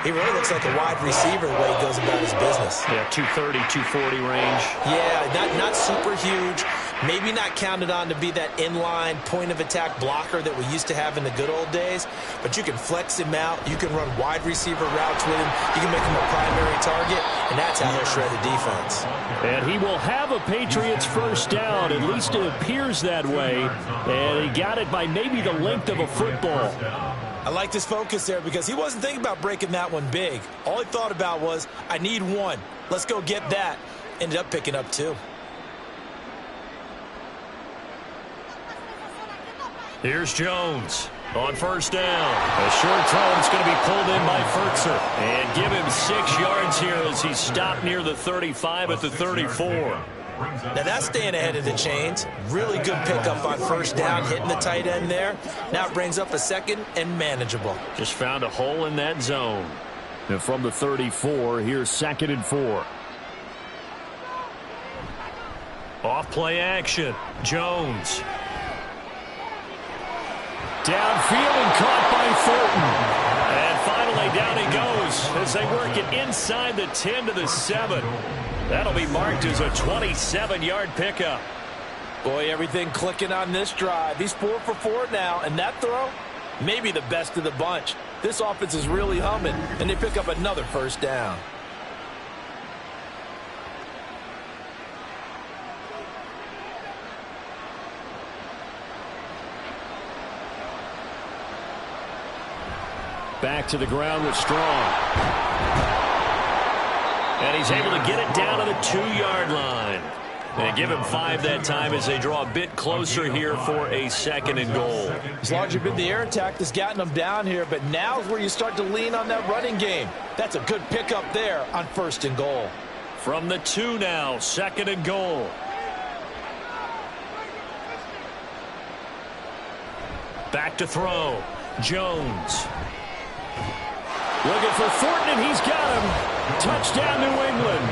he really looks like a wide receiver the way he goes about his business. Yeah, 230, 240 range. Yeah, not super huge. Maybe not counted on to be that inline point-of-attack blocker that we used to have in the good old days, but you can flex him out. You can run wide receiver routes with him. You can make him a primary target, and that's how he'll shred the defense. And he will have a Patriots first down. At least it appears that way. And he got it by maybe the length of a football. I like his focus there because he wasn't thinking about breaking that one big. All he thought about was, I need one. Let's go get that. Ended up picking up 2. Here's Jones on first down. A short throw, and it's going to be pulled in by Ferkser. And give him 6 yards here as he stopped near the 35 at the 34. Now that's staying ahead of the chains. Really good pickup on first down, hitting the tight end there. Now it brings up a 2nd and manageable. Just found a hole in that zone. And from the 34, here's 2nd and 4. Off play action. Jones. Downfield and caught by Thornton. And finally down he goes as they work it inside the 10 to the 7. That'll be marked as a 27-yard pickup. Boy, everything clicking on this drive. He's 4 for 4 now, and that throw, maybe the best of the bunch. This offense is really humming, and they pick up another first down. Back to the ground with Strong. And he's able to get it down to the 2-yard line. They give him 5 that time as they draw a bit closer here for a 2nd and goal. As long as you've been the air attack that's gotten them down here, but now's where you start to lean on that running game. That's a good pickup there on 1st and goal. From the 2 now, 2nd and goal. Back to throw. Jones. Looking for Thornton, and he's got him. Touchdown, New England.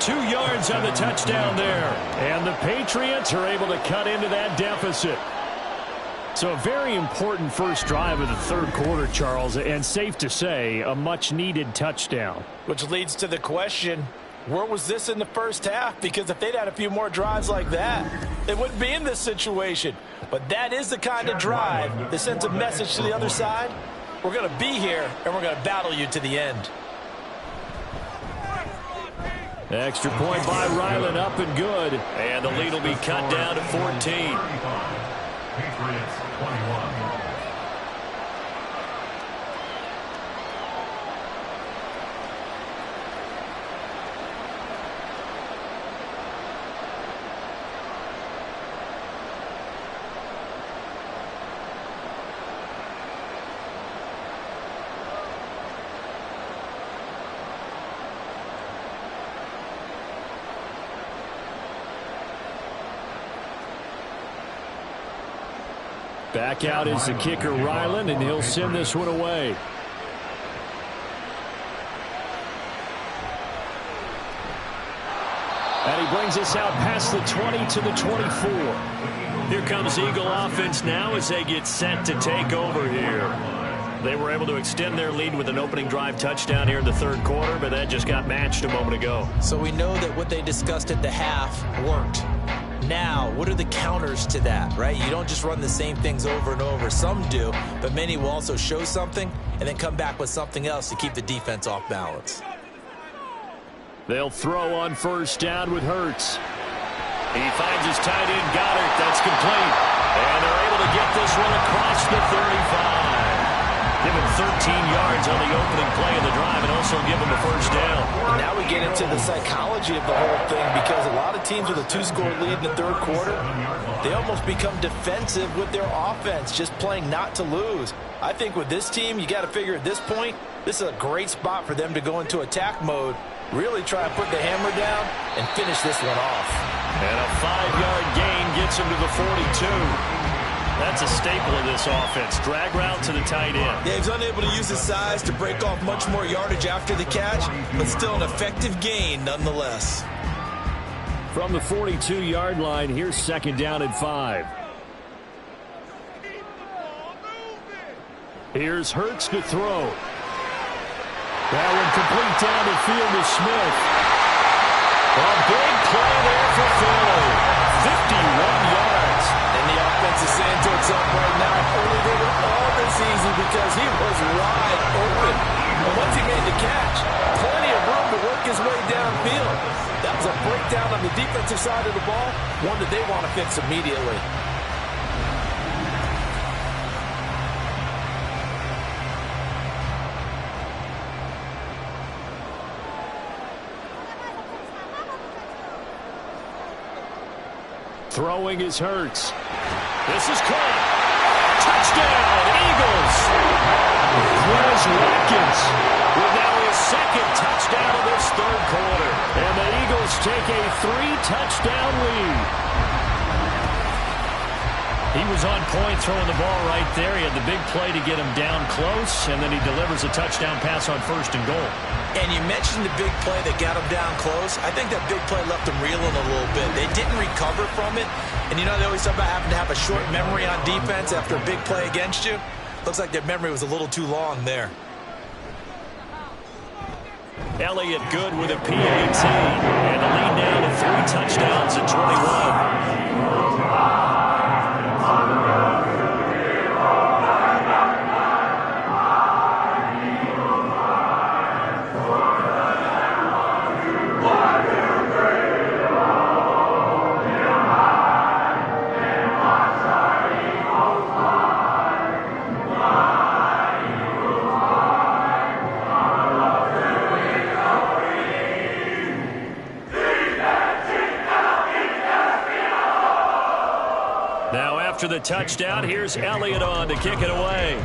2 yards on the touchdown there. And the Patriots are able to cut into that deficit. So a very important first drive of the 3rd quarter, Charles, and safe to say, a much-needed touchdown. Which leads to the question, where was this in the first half? Because if they'd had a few more drives like that, they wouldn't be in this situation. But that is the kind of drive that sends a message to the other side. We're going to be here, and we're going to battle you to the end. Extra point by Ryland, up and good. And the lead will be cut down to 14. Patriots 21. Back out is the kicker, Ryland, and he'll send this one away. And he brings us out past the 20 to the 24. Here comes Eagle offense now as they get set to take over here. They were able to extend their lead with an opening drive touchdown here in the 3rd quarter, but that just got matched a moment ago. So we know that what they discussed at the half worked. Now, what are the counters to that, right? You don't just run the same things over and over. Some do, but many will also show something and then come back with something else to keep the defense off balance. They'll throw on 1st down with Hurts. He finds his tight end, Goddard. That's complete. And they're able to get this one across the 35. Give him 13 yards on the opening play of the drive and also give him a 1st down. And now we get into the psychology of the whole thing, because a lot of teams with a 2-score lead in the 3rd quarter, they almost become defensive with their offense, just playing not to lose. I think with this team, you got to figure at this point, this is a great spot for them to go into attack mode, really try to put the hammer down and finish this one off. And a 5-yard gain gets him to the 42. That's a staple of this offense. Drag route to the tight end. Yeah, he's unable to use his size to break off much more yardage after the catch, but still an effective gain nonetheless. From the 42-yard line, here's 2nd down and 5. Here's Hurts to throw. That one complete down the field to Smith. A big play there for Philly. 51 yards. And the offense is saying to itself right now, only did it all this season because he was wide open. And once he made the catch, plenty of room to work his way downfield. That was a breakdown on the defensive side of the ball, one that they want to fix immediately. Throwing is Hurts. This is caught. Touchdown, Eagles. Chris Watkins with now his 2nd touchdown of this 3rd quarter. And the Eagles take a 3-touchdown lead. He was on point throwing the ball right there. He had the big play to get him down close, and then he delivers a touchdown pass on 1st and goal. And you mentioned the big play that got him down close. I think that big play left him reeling a little bit. They didn't recover from it. And you know, they always talk about having to have a short memory on defense after a big play against you. Looks like their memory was a little too long there. Elliott good with a PAT. And the lead now to 3 touchdowns at 21. after the touchdown. Here's Elliott on to kick it away.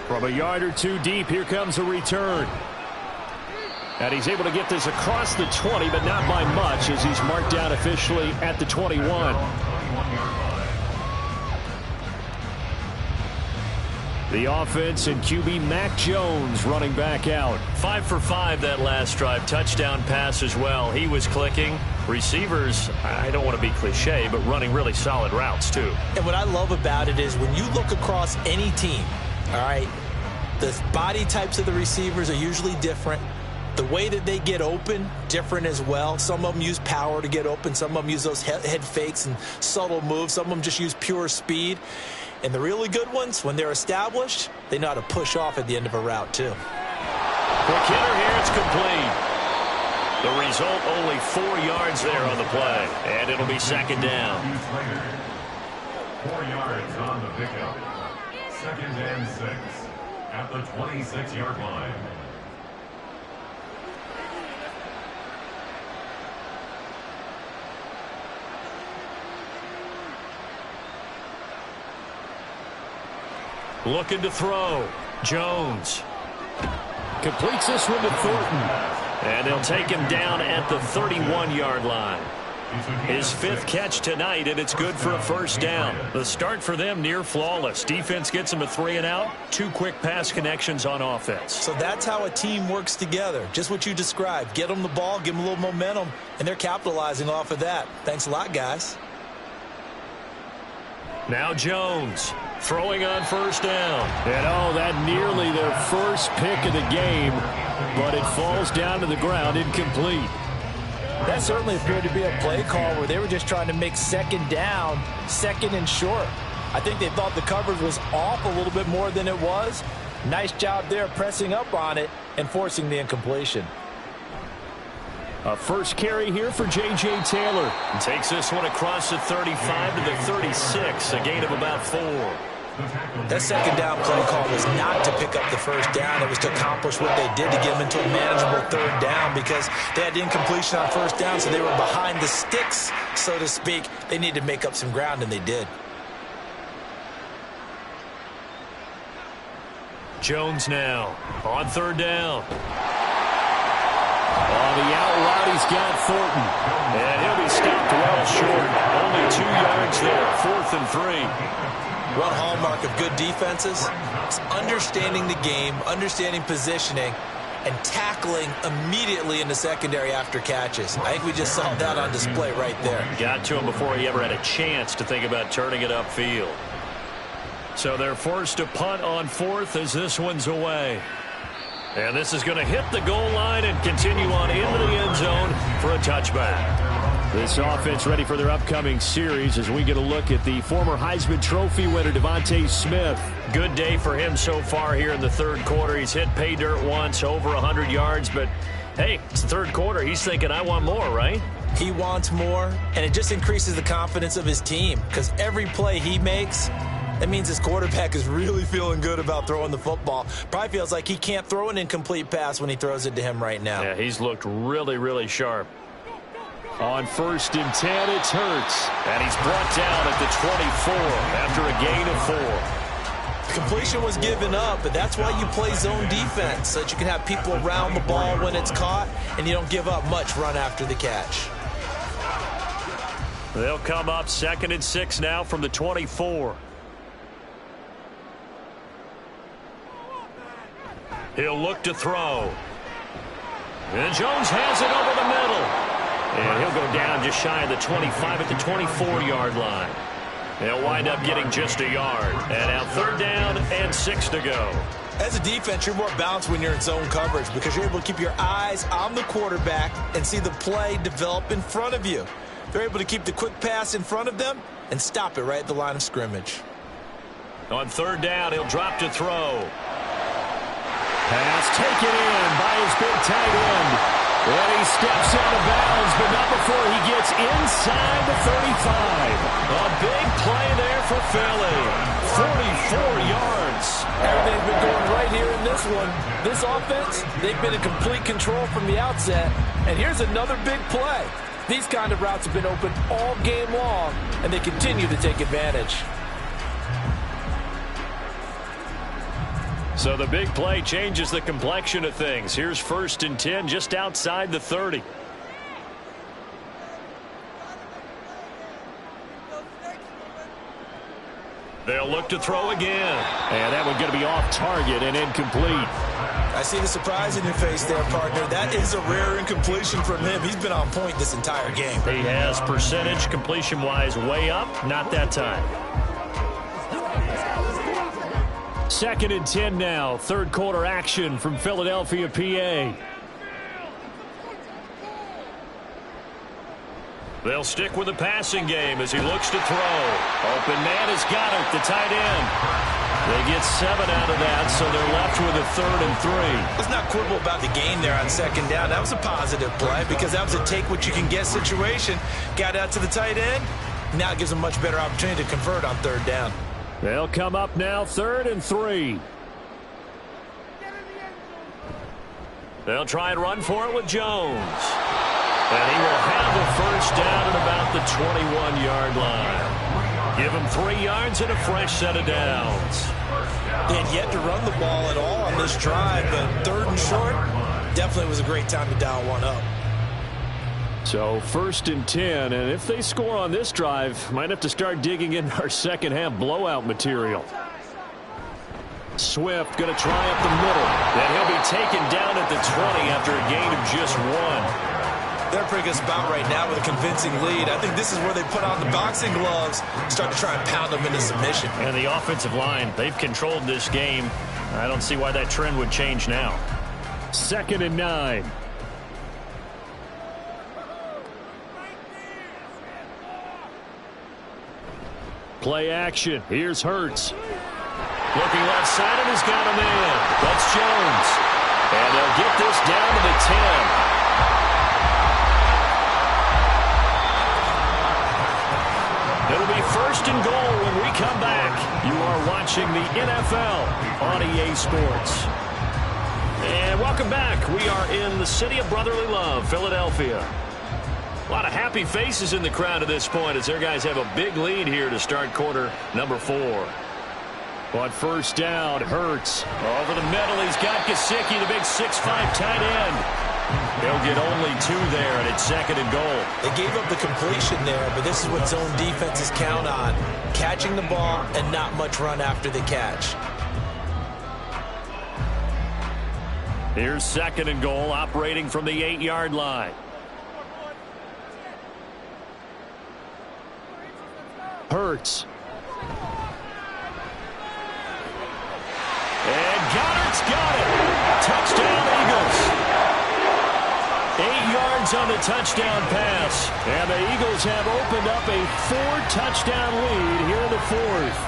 From a yard or two deep, here comes a return. And he's able to get this across the 20, but not by much, as he's marked down officially at the 21. The offense and QB Mac Jones running back out. 5 for 5 that last drive. Touchdown pass as well. He was clicking. Receivers, I don't want to be cliche, but running really solid routes too. And what I love about it is when you look across any team, all right, the body types of the receivers are usually different. The way that they get open, different as well. Some of them use power to get open. Some of them use those head fakes and subtle moves. Some of them just use pure speed. And the really good ones, when they're established, they know how to push off at the end of a route, too. Quick hitter here, it's complete. The result, only 4 yards there on the play. And it'll be second down. 4 yards on the pickup. 2nd and 6 at the 26-yard line. Looking to throw. Jones completes this one to Thornton. And they'll take him down at the 31-yard line. His 5th catch tonight, and it's good for a first down. The start for them near flawless. Defense gets him a 3 and out. 2 quick pass connections on offense. So that's how a team works together. Just what you described. Get them the ball, give them a little momentum, and they're capitalizing off of that. Thanks a lot, guys. Now Jones throwing on first down. And that nearly their first pick of the game, but it falls down to the ground incomplete. That certainly appeared to be a play call where they were just trying to make second down, second and short. I think they thought the coverage was off a little bit more than it was. Nice job there pressing up on it and forcing the incompletion. A first carry here for J.J. Taylor. Takes this one across the 35 to the 36, a gain of about 4. That second down play call was not to pick up the first down. It was to accomplish what they did to get them into a manageable 3rd down because they had incompletion on first down, so they were behind the sticks, so to speak. They needed to make up some ground, and they did. Jones now on 3rd down. On the out route, he's got Thornton. And he'll be stopped well short. Only 2 yards there, 4th and 3. One hallmark of good defenses is understanding the game, understanding positioning, and tackling immediately in the secondary after catches. I think we just saw that on display right there. Got to him before he ever had a chance to think about turning it upfield. So they're forced to punt on 4th as this one's away. And this is going to hit the goal line and continue on into the end zone for a touchback. This offense ready for their upcoming series as we get a look at the former Heisman Trophy winner, Devontae Smith. Good day for him so far here in the 3rd quarter. He's hit pay dirt once, over 100 yards, but hey, it's the 3rd quarter. He's thinking, I want more, right? He wants more, and it just increases the confidence of his team because every play he makes, that means his quarterback is really feeling good about throwing the football. Probably feels like he can't throw an incomplete pass when he throws it to him right now. Yeah, he's looked really, really sharp. On 1st and 10, it's Hurts. And he's brought down at the 24 after a gain of 4. Completion was given up, but that's why you play zone defense, so that you can have people around the ball when it's caught, and you don't give up much run after the catch. They'll come up 2nd and 6 now from the 24. He'll look to throw. And Jones has it over the middle. And he'll go down just shy of the 25 at the 24-yard line. They'll wind up getting just a yard. And now 3rd down and 6 to go. As a defense, you're more balanced when you're in zone coverage because you're able to keep your eyes on the quarterback and see the play develop in front of you. They're able to keep the quick pass in front of them and stop it right at the line of scrimmage. On 3rd down, he'll drop to throw. Pass taken in by his big tight end. And he steps out of bounds, but not before he gets inside the 35. A big play there for Philly. 44 yards. Everything's been going right here in this one. This offense, they've been in complete control from the outset. And here's another big play. These kind of routes have been open all game long, and they continue to take advantage. So the big play changes the complexion of things. Here's 1st and 10 just outside the 30. They'll look to throw again. And that one going to be off target and incomplete. I see the surprise in your face there, partner. That is a rare incompletion from him. He's been on point this entire game. He has percentage completion-wise way up. Not that time. 2nd and 10 now. 3rd quarter action from Philadelphia, PA. They'll stick with the passing game as he looks to throw. Open man has got it, the tight end. They get 7 out of that, so they're left with a 3rd and 3. Let's not quibble about the gain there on 2nd down. That was a positive play because that was a take-what-you-can-get situation. Got out to the tight end. Now it gives them a much better opportunity to convert on 3rd down. They'll come up now 3rd and 3. They'll try and run for it with Jones. And he will have the 1st down at about the 21-yard line. Give him 3 yards and a fresh set of downs. They had yet to run the ball at all on this drive, but 3rd and short definitely was a great time to dial one up. So 1st and 10, and if they score on this drive, might have to start digging in our second-half blowout material. Swift going to try up the middle. Then he'll be taken down at the 20 after a gain of just 1. They're a pretty good spot right now with a convincing lead. I think this is where they put on the boxing gloves, start to try and pound them into submission. And the offensive line, they've controlled this game. I don't see why that trend would change now. 2nd and 9. Play action. Here's Hurts. Looking left side, and he's got a man. That's Jones. And they'll get this down to the 10. It'll be 1st and goal when we come back. You are watching the NFL on EA Sports. And welcome back. We are in the city of brotherly love, Philadelphia. A lot of happy faces in the crowd at this point as their guys have a big lead here to start quarter number 4. On 1st down, Hurts. Over the middle, he's got Gesicki, the big 6'5" tight end. They'll get only 2 there, and it's 2nd and goal. They gave up the completion there, but this is what zone defenses count on. Catching the ball and not much run after the catch. Here's 2nd and goal, operating from the 8-yard line. Hurts. And Goddard's got it. Touchdown, Eagles. 8 yards on the touchdown pass. And the Eagles have opened up a 4-touchdown lead here in the 4th.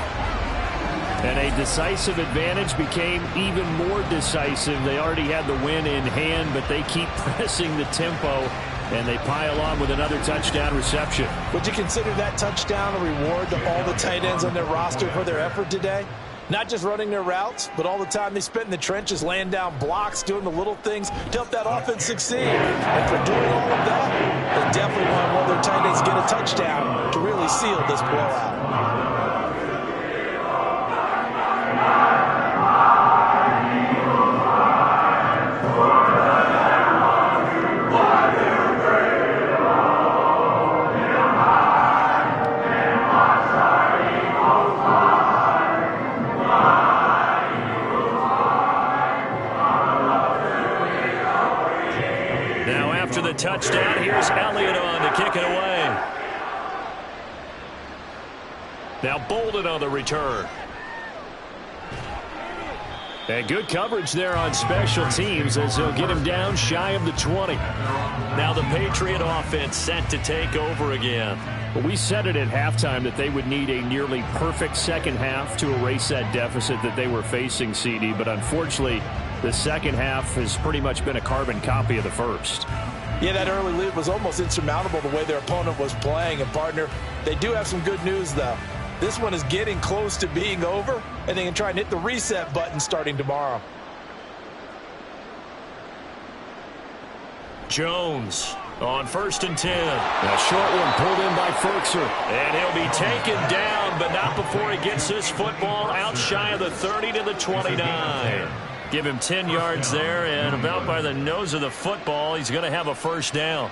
And a decisive advantage became even more decisive. They already had the win in hand, but they keep pressing the tempo. And they pile on with another touchdown reception. Would you consider that touchdown a reward to all the tight ends on their roster for their effort today? Not just running their routes, but all the time they spent in the trenches, laying down blocks, doing the little things to help that offense succeed. And for doing all of that, they definitely want one of their tight ends to get a touchdown to really seal this blowout. Touchdown. Here's Elliott on to kick it away. Now Bolden on the return. And good coverage there on special teams as they'll get him down shy of the 20. Now the Patriot offense set to take over again. Well, we said it at halftime that they would need a nearly perfect second half to erase that deficit that they were facing, CD. But unfortunately, the second half has pretty much been a carbon copy of the first. Yeah, that early lead was almost insurmountable the way their opponent was playing. And, partner, they do have some good news, though. This one is getting close to being over, and they can try and hit the reset button starting tomorrow. Jones On 1st and 10. A short one pulled in by Ferkser. And he'll be taken down, but not before he gets this football out shy of the 30 to the 29. Give him 10 yards there, and about by the nose of the football, he's going to have a first down.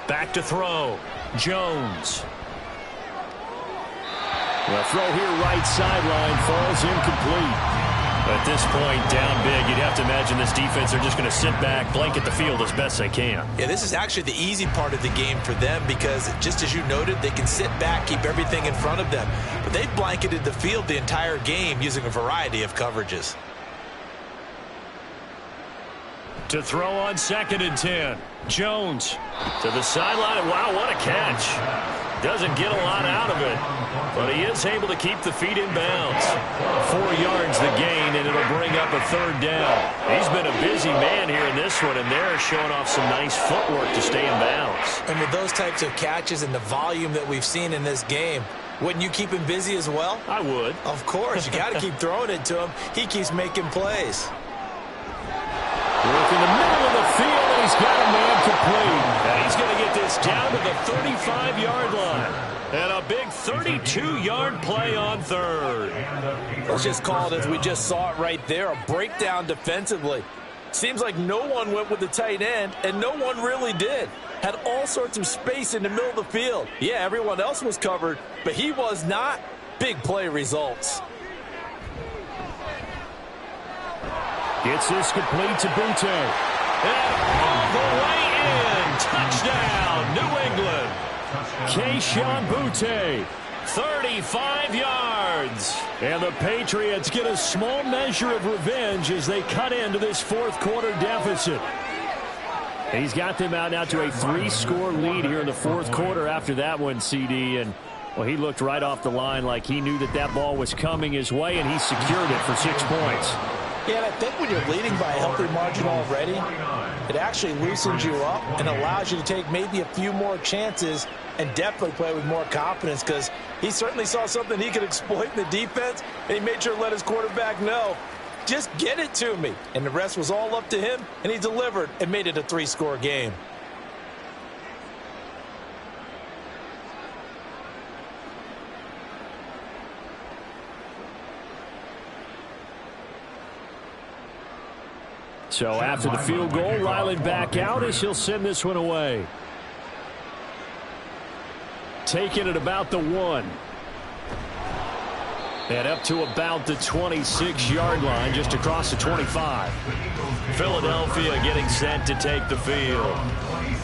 Back to throw. Jones. The throw here right sideline falls incomplete. At this point, down big, you'd have to imagine this defense are just going to sit back, blanket the field as best they can. Yeah, this is actually the easy part of the game for them because, just as you noted, they can sit back, keep everything in front of them. But they've blanketed the field the entire game using a variety of coverages. To throw on 2nd and 10. Jones to the sideline. Wow, what a catch. Doesn't get a lot out of it, but he is able to keep the feet in bounds. 4 yards the gain, and it'll bring up a 3rd down. He's been a busy man here in this one, and they're showing off some nice footwork to stay in bounds. And with those types of catches and the volume that we've seen in this game, wouldn't you keep him busy as well? I would. Of course. You got to keep throwing it to him. He keeps making plays. Work in the middle of the field, and he's got a man complete. And he's going to get this down to the 35-yard line. And a big 32-yard play on 3rd. Let's just call it as we just saw it right there, a breakdown defensively. Seems like no one went with the tight end, and no one really did. Had all sorts of space in the middle of the field. Yeah, everyone else was covered, but he was not. Big play results. Gets this complete to Butte. And all the way in. Touchdown, New England. Keyshawn Butte, 35 yards. And the Patriots get a small measure of revenge as they cut into this 4th quarter deficit. He's got them out now to a 3-score lead here in the 4th quarter after that one, CD. And, well, he looked right off the line like he knew that that ball was coming his way, and he secured it for 6 points. Yeah, and I think when you're leading by a healthy margin already, it actually loosens you up and allows you to take maybe a few more chances and definitely play with more confidence because he certainly saw something he could exploit in the defense, and he made sure to let his quarterback know, just get it to me. And the rest was all up to him, and he delivered and made it a 3-score game. So after the field goal, Ryland back out as he'll send this one away. Taking it about the 1. And up to about the 26-yard line, just across the 25. Philadelphia getting set to take the field.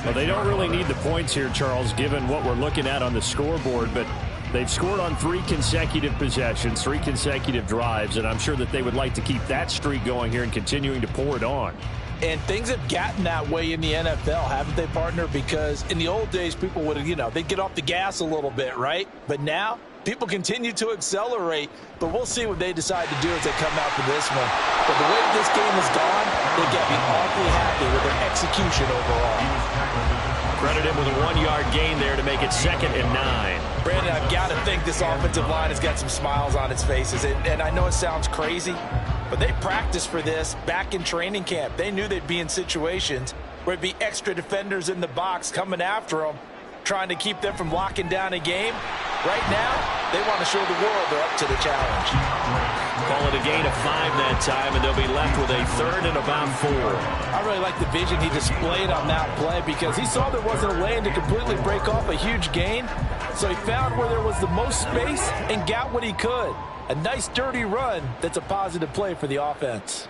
Well, they don't really need the points here, Charles, given what we're looking at on the scoreboard, but they've scored on 3 consecutive possessions, 3 consecutive drives, and I'm sure that they would like to keep that streak going here and continuing to pour it on. And things have gotten that way in the NFL, haven't they, partner? Because in the old days, people would, they'd get off the gas a little bit, right? But now, people continue to accelerate, but we'll see what they decide to do as they come out for this one. But the way this game has gone, they've got to be awfully happy with their execution overall. Credit him with a 1-yard gain there to make it 2nd and 9. Brandon, I've got to think this offensive line has got some smiles on its faces. And I know it sounds crazy, but they practiced for this back in training camp. They knew they'd be in situations where it'd be extra defenders in the box coming after them, trying to keep them from locking down a game. Right now, they want to show the world they're up to the challenge. Call it a gain of 5 that time, and they'll be left with a 3rd and about 4. I really like the vision he displayed on that play because he saw there wasn't a lane to completely break off a huge gain. So he found where there was the most space and got what he could. A nice, dirty run that's a positive play for the offense.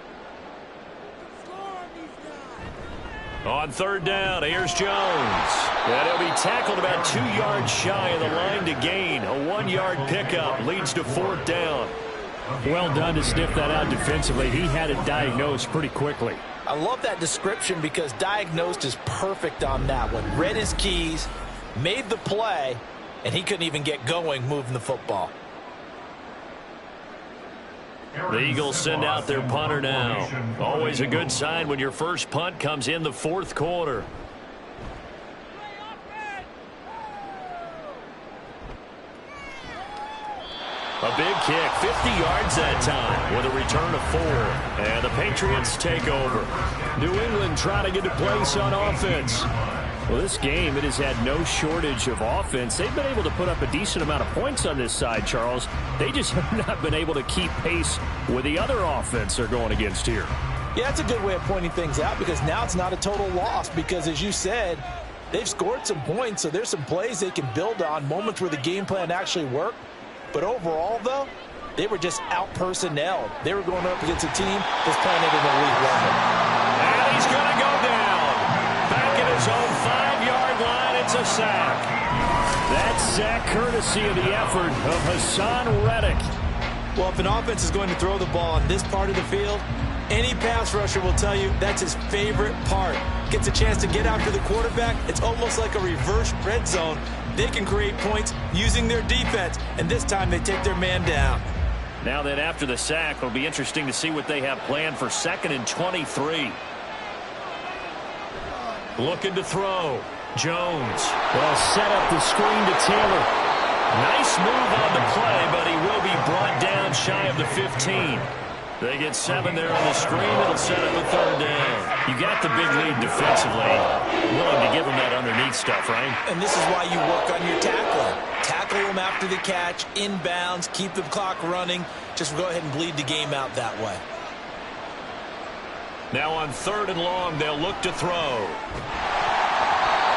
On 3rd down, here's Jones. And he'll be tackled about 2 yards shy of the line to gain. A 1-yard pickup leads to 4th down. Well done to sniff that out defensively. He had it diagnosed pretty quickly. I love that description because diagnosed is perfect on that one. Read his keys, made the play, and he couldn't even get going moving the football. The Eagles send out their punter now. Always a good sign when your first punt comes in the 4th quarter. big kick, 50 yards that time with a return of 4. And the Patriots take over. New England trying to get to place on offense. Well, this game, it has had no shortage of offense. They've been able to put up a decent amount of points on this side, Charles. They just have not been able to keep pace with the other offense they're going against here. Yeah, that's a good way of pointing things out because now it's not a total loss because, as you said, they've scored some points, so there's some plays they can build on, moments where the game plan actually worked. But overall, though, they were just out-personnelled. They were going up against a team that's playing at an elite level. And he's going to go down. Back at his own 5-yard line, it's a sack. That sack courtesy of the effort of Hassan Reddick. Well, if an offense is going to throw the ball on this part of the field, any pass rusher will tell you that's his favorite part. Gets a chance to get after the quarterback. It's almost like a reverse red zone. They can create points using their defense, and this time they take their man down. Now then, after the sack, it'll be interesting to see what they have planned for 2nd and 23. Looking to throw. Jones. Well, set up the screen to Taylor. Nice move on the play, but he will be brought down shy of the 15. They get 7 there on the screen. It'll set up a 3rd down. You got the big lead defensively. Willing to give them that underneath stuff, right? And this is why you work on your tackling. Tackle them after the catch, inbounds, keep the clock running. Just go ahead and bleed the game out that way. Now on 3rd and long, they'll look to throw.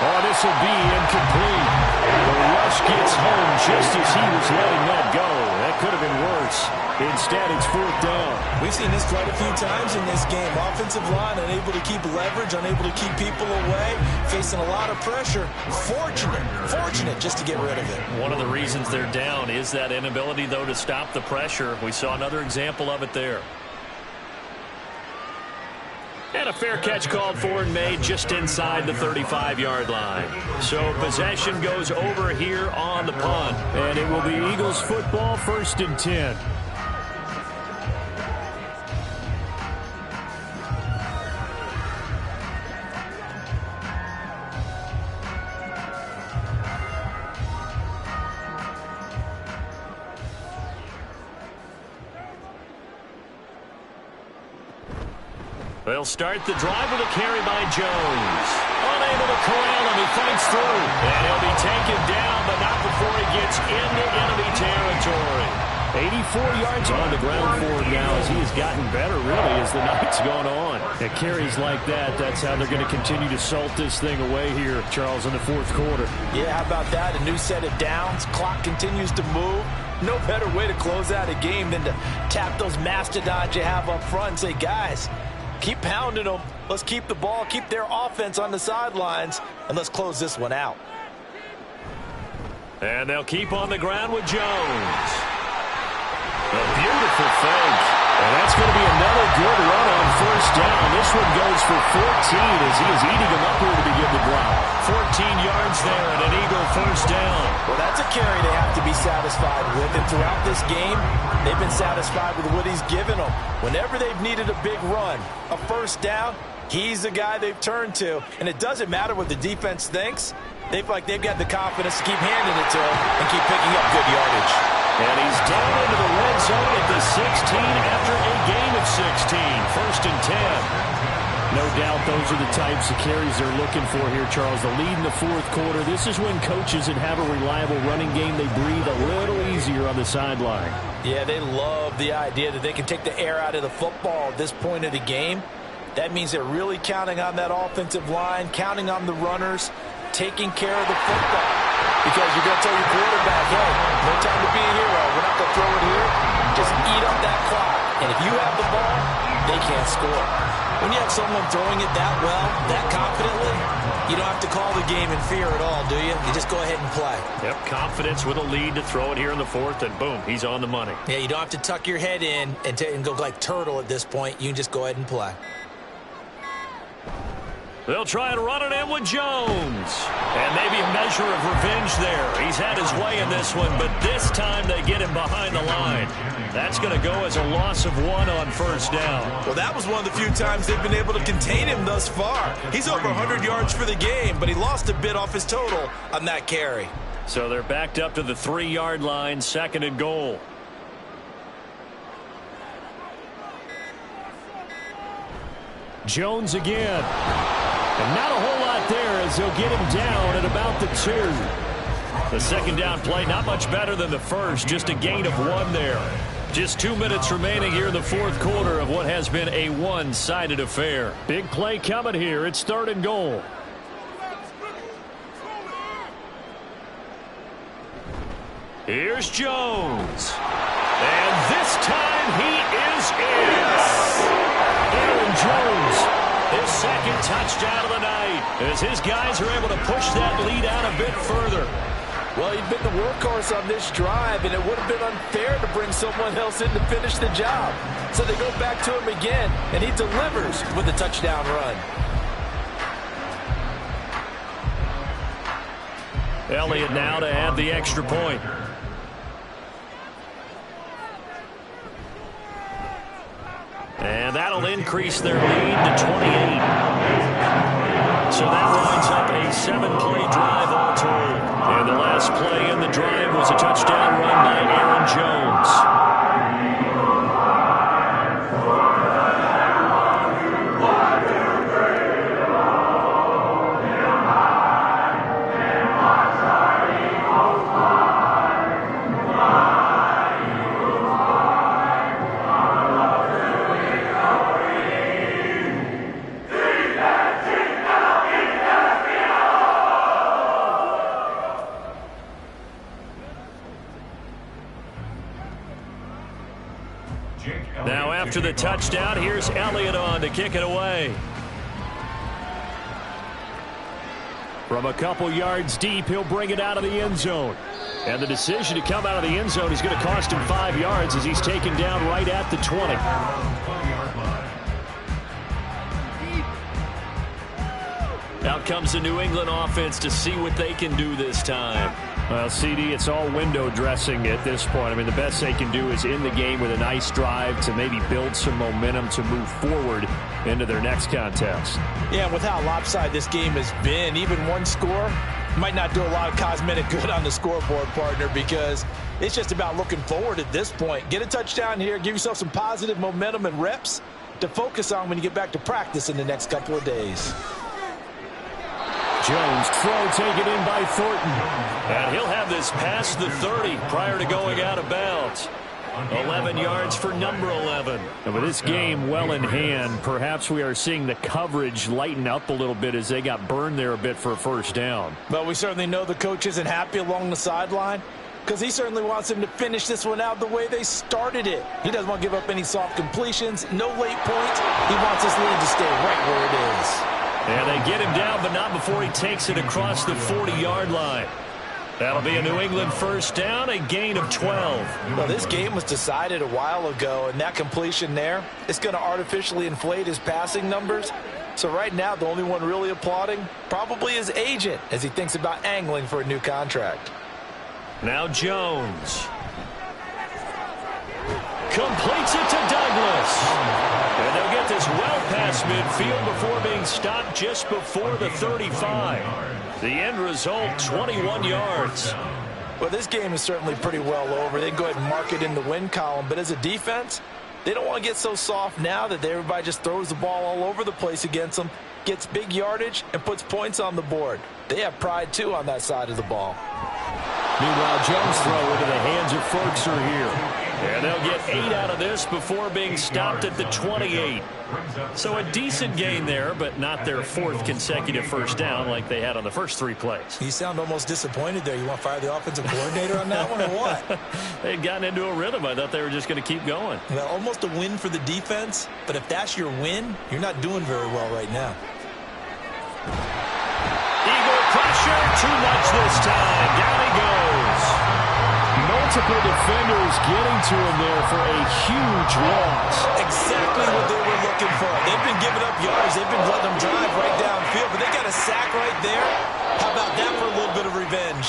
Oh, this will be incomplete. The rush gets home just as he was letting that go. That could have been worse. Instead, it's 4th down. We've seen this quite a few times in this game. Offensive line unable to keep leverage, unable to keep people away, facing a lot of pressure. Fortunate just to get rid of it. One of the reasons they're down is that inability, though, to stop the pressure. We saw another example of it there. And a fair catch called for and made just inside the 35-yard line. So possession goes over here on the punt. And it will be Eagles football, 1st and 10. They'll start the drive with a carry by Jones. Unable to corral him. He fights through. And he'll be taken down, but not before he gets into enemy territory. 84 yards on the ground for him now as he has gotten better, really, as the night's gone on. At carries like that, that's how they're going to continue to salt this thing away here, Charles, in the 4th quarter. Yeah, how about that? A new set of downs. Clock continues to move. No better way to close out a game than to tap those mastodons you have up front and say, guys, keep pounding them. Let's keep the ball, keep their offense on the sidelines, and let's close this one out. And they'll keep on the ground with Jones. A beautiful fake. And that's going to be another good run on 1st down. This one goes for 14 as he is eating them up here to begin the drive. 14 yards there and an Eagle 1st down. Well, that's a carry they have to be satisfied with. And throughout this game, they've been satisfied with what he's given them. Whenever they've needed a big run, a 1st down, he's the guy they've turned to. And it doesn't matter what the defense thinks. They've got the confidence to keep handing it to him and keep picking up good yardage. And he's down into the red zone at the 16 after a gain of 16. 1st and 10. No doubt those are the types of carries they're looking for here, Charles. The lead in the 4th quarter. This is when coaches that have a reliable running game, they breathe a little easier on the sideline. Yeah, they love the idea that they can take the air out of the football at this point of the game. That means they're really counting on that offensive line, counting on the runners, taking care of the football. Because you're going to tell your quarterback, hey, no time to be a hero. We're not going to throw it here. Just eat up that clock. And if you have the ball, they can't score. When you have someone throwing it that well, that confidently, you don't have to call the game in fear at all, do you? You just go ahead and play. Yep, confidence with a lead to throw it here in the 4th, and boom, he's on the money. Yeah, you don't have to tuck your head in and go like turtle at this point. You can just go ahead and play. They'll try and run it in with Jones. And maybe a measure of revenge there. He's had his way in this one, but this time they get him behind the line. That's going to go as a loss of 1 on 1st down. Well, that was one of the few times they've been able to contain him thus far. He's over 100 yards for the game, but he lost a bit off his total on that carry. So they're backed up to the 3-yard line, 2nd and goal. Jones again. And not a whole lot there as they'll get him down at about the 2. The second down play, not much better than the first, just a gain of 1 there. Just 2 minutes remaining here in the fourth quarter of what has been a one-sided affair. Big play coming here. It's 3rd and goal. Here's Jones. And this time he is in. Aaron Jones, his second touchdown of the night, as his guys are able to push that lead out a bit further. Well, he'd been the workhorse on this drive, and it would have been unfair to bring someone else in to finish the job. So they go back to him again, and he delivers with a touchdown run. Elliott now to add the extra point. And that'll increase their lead to 28. So that winds up a 7-play drive all told. And the last play in the drive was a touchdown run by Aaron Jones. Now after the touchdown, here's Elliott on to kick it away. From a couple yards deep, he'll bring it out of the end zone. And the decision to come out of the end zone is going to cost him 5 yards as he's taken down right at the 20. Out comes the New England offense to see what they can do this time. Well, CD, it's all window dressing at this point. I mean, the best they can do is end the game with a nice drive to maybe build some momentum to move forward into their next contest. Yeah, and with how lopsided this game has been, even one score might not do a lot of cosmetic good on the scoreboard, partner, because it's just about looking forward at this point. Get a touchdown here, give yourself some positive momentum and reps to focus on when you get back to practice in the next couple of days. Jones, throw taken in by Thornton. And he'll have this past the 30 prior to going out of bounds. 11 yards for number 11. And with this game well in hand, perhaps we are seeing the coverage lighten up a little bit as they got burned there a bit for a first down. But we certainly know the coach isn't happy along the sideline, because he certainly wants him to finish this one out the way they started it. He doesn't want to give up any soft completions, no late points. He wants his lead to stay right where it is. And they get him down, but not before he takes it across the 40-yard line. That'll be a New England first down, a gain of 12. Well, this game was decided a while ago, and that completion there, it's going to artificially inflate his passing numbers. So right now, the only one really applauding probably his agent as he thinks about angling for a new contract. Now Jones completes it to Douglas. And they'll get this well past midfield before being stopped just before the 35. The end result, 21 yards. Well, this game is certainly pretty well over. They can go ahead and mark it in the win column. But as a defense, they don't want to get so soft now that everybody just throws the ball all over the place against them, gets big yardage, and puts points on the board. They have pride, too, on that side of the ball. Meanwhile, Jones' throw into the hands of Ferguson here. And they'll get 8 out of this before being stopped at the 28. So a decent gain there, but not their 4th consecutive first down like they had on the first 3 plays. You sound almost disappointed there. You want to fire the offensive coordinator on that one or what? They'd gotten into a rhythm. I thought they were just going to keep going. Well, almost a win for the defense, but if that's your win, you're not doing very well right now. Eagle pressure, too much this time. Down he goes. Multiple defenders getting to him there for a huge loss. Exactly what they were looking for. They've been giving up yards. They've been letting them drive right downfield, but they got a sack right there. How about that for a little bit of revenge?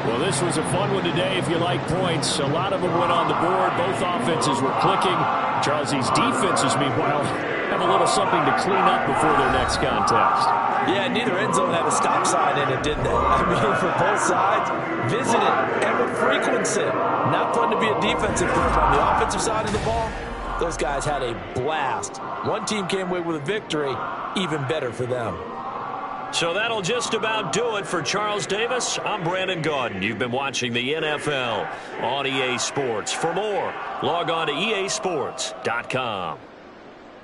Well, this was a fun one today if you like points. A lot of them went on the board. Both offenses were clicking. Charles, these defenses, meanwhile, have a little something to clean up before their next contest. Yeah, neither end zone had a stop sign in it, did they? I mean, for both sides, visit it and with frequency. Not fun to be a defensive group on the offensive side of the ball. Those guys had a blast. One team came away with a victory, even better for them. So that'll just about do it for Charles Davis. I'm Brandon Gaudin. You've been watching the NFL on EA Sports. For more, log on to easports.com.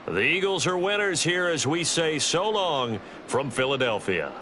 The Eagles are winners here as we say so long from Philadelphia.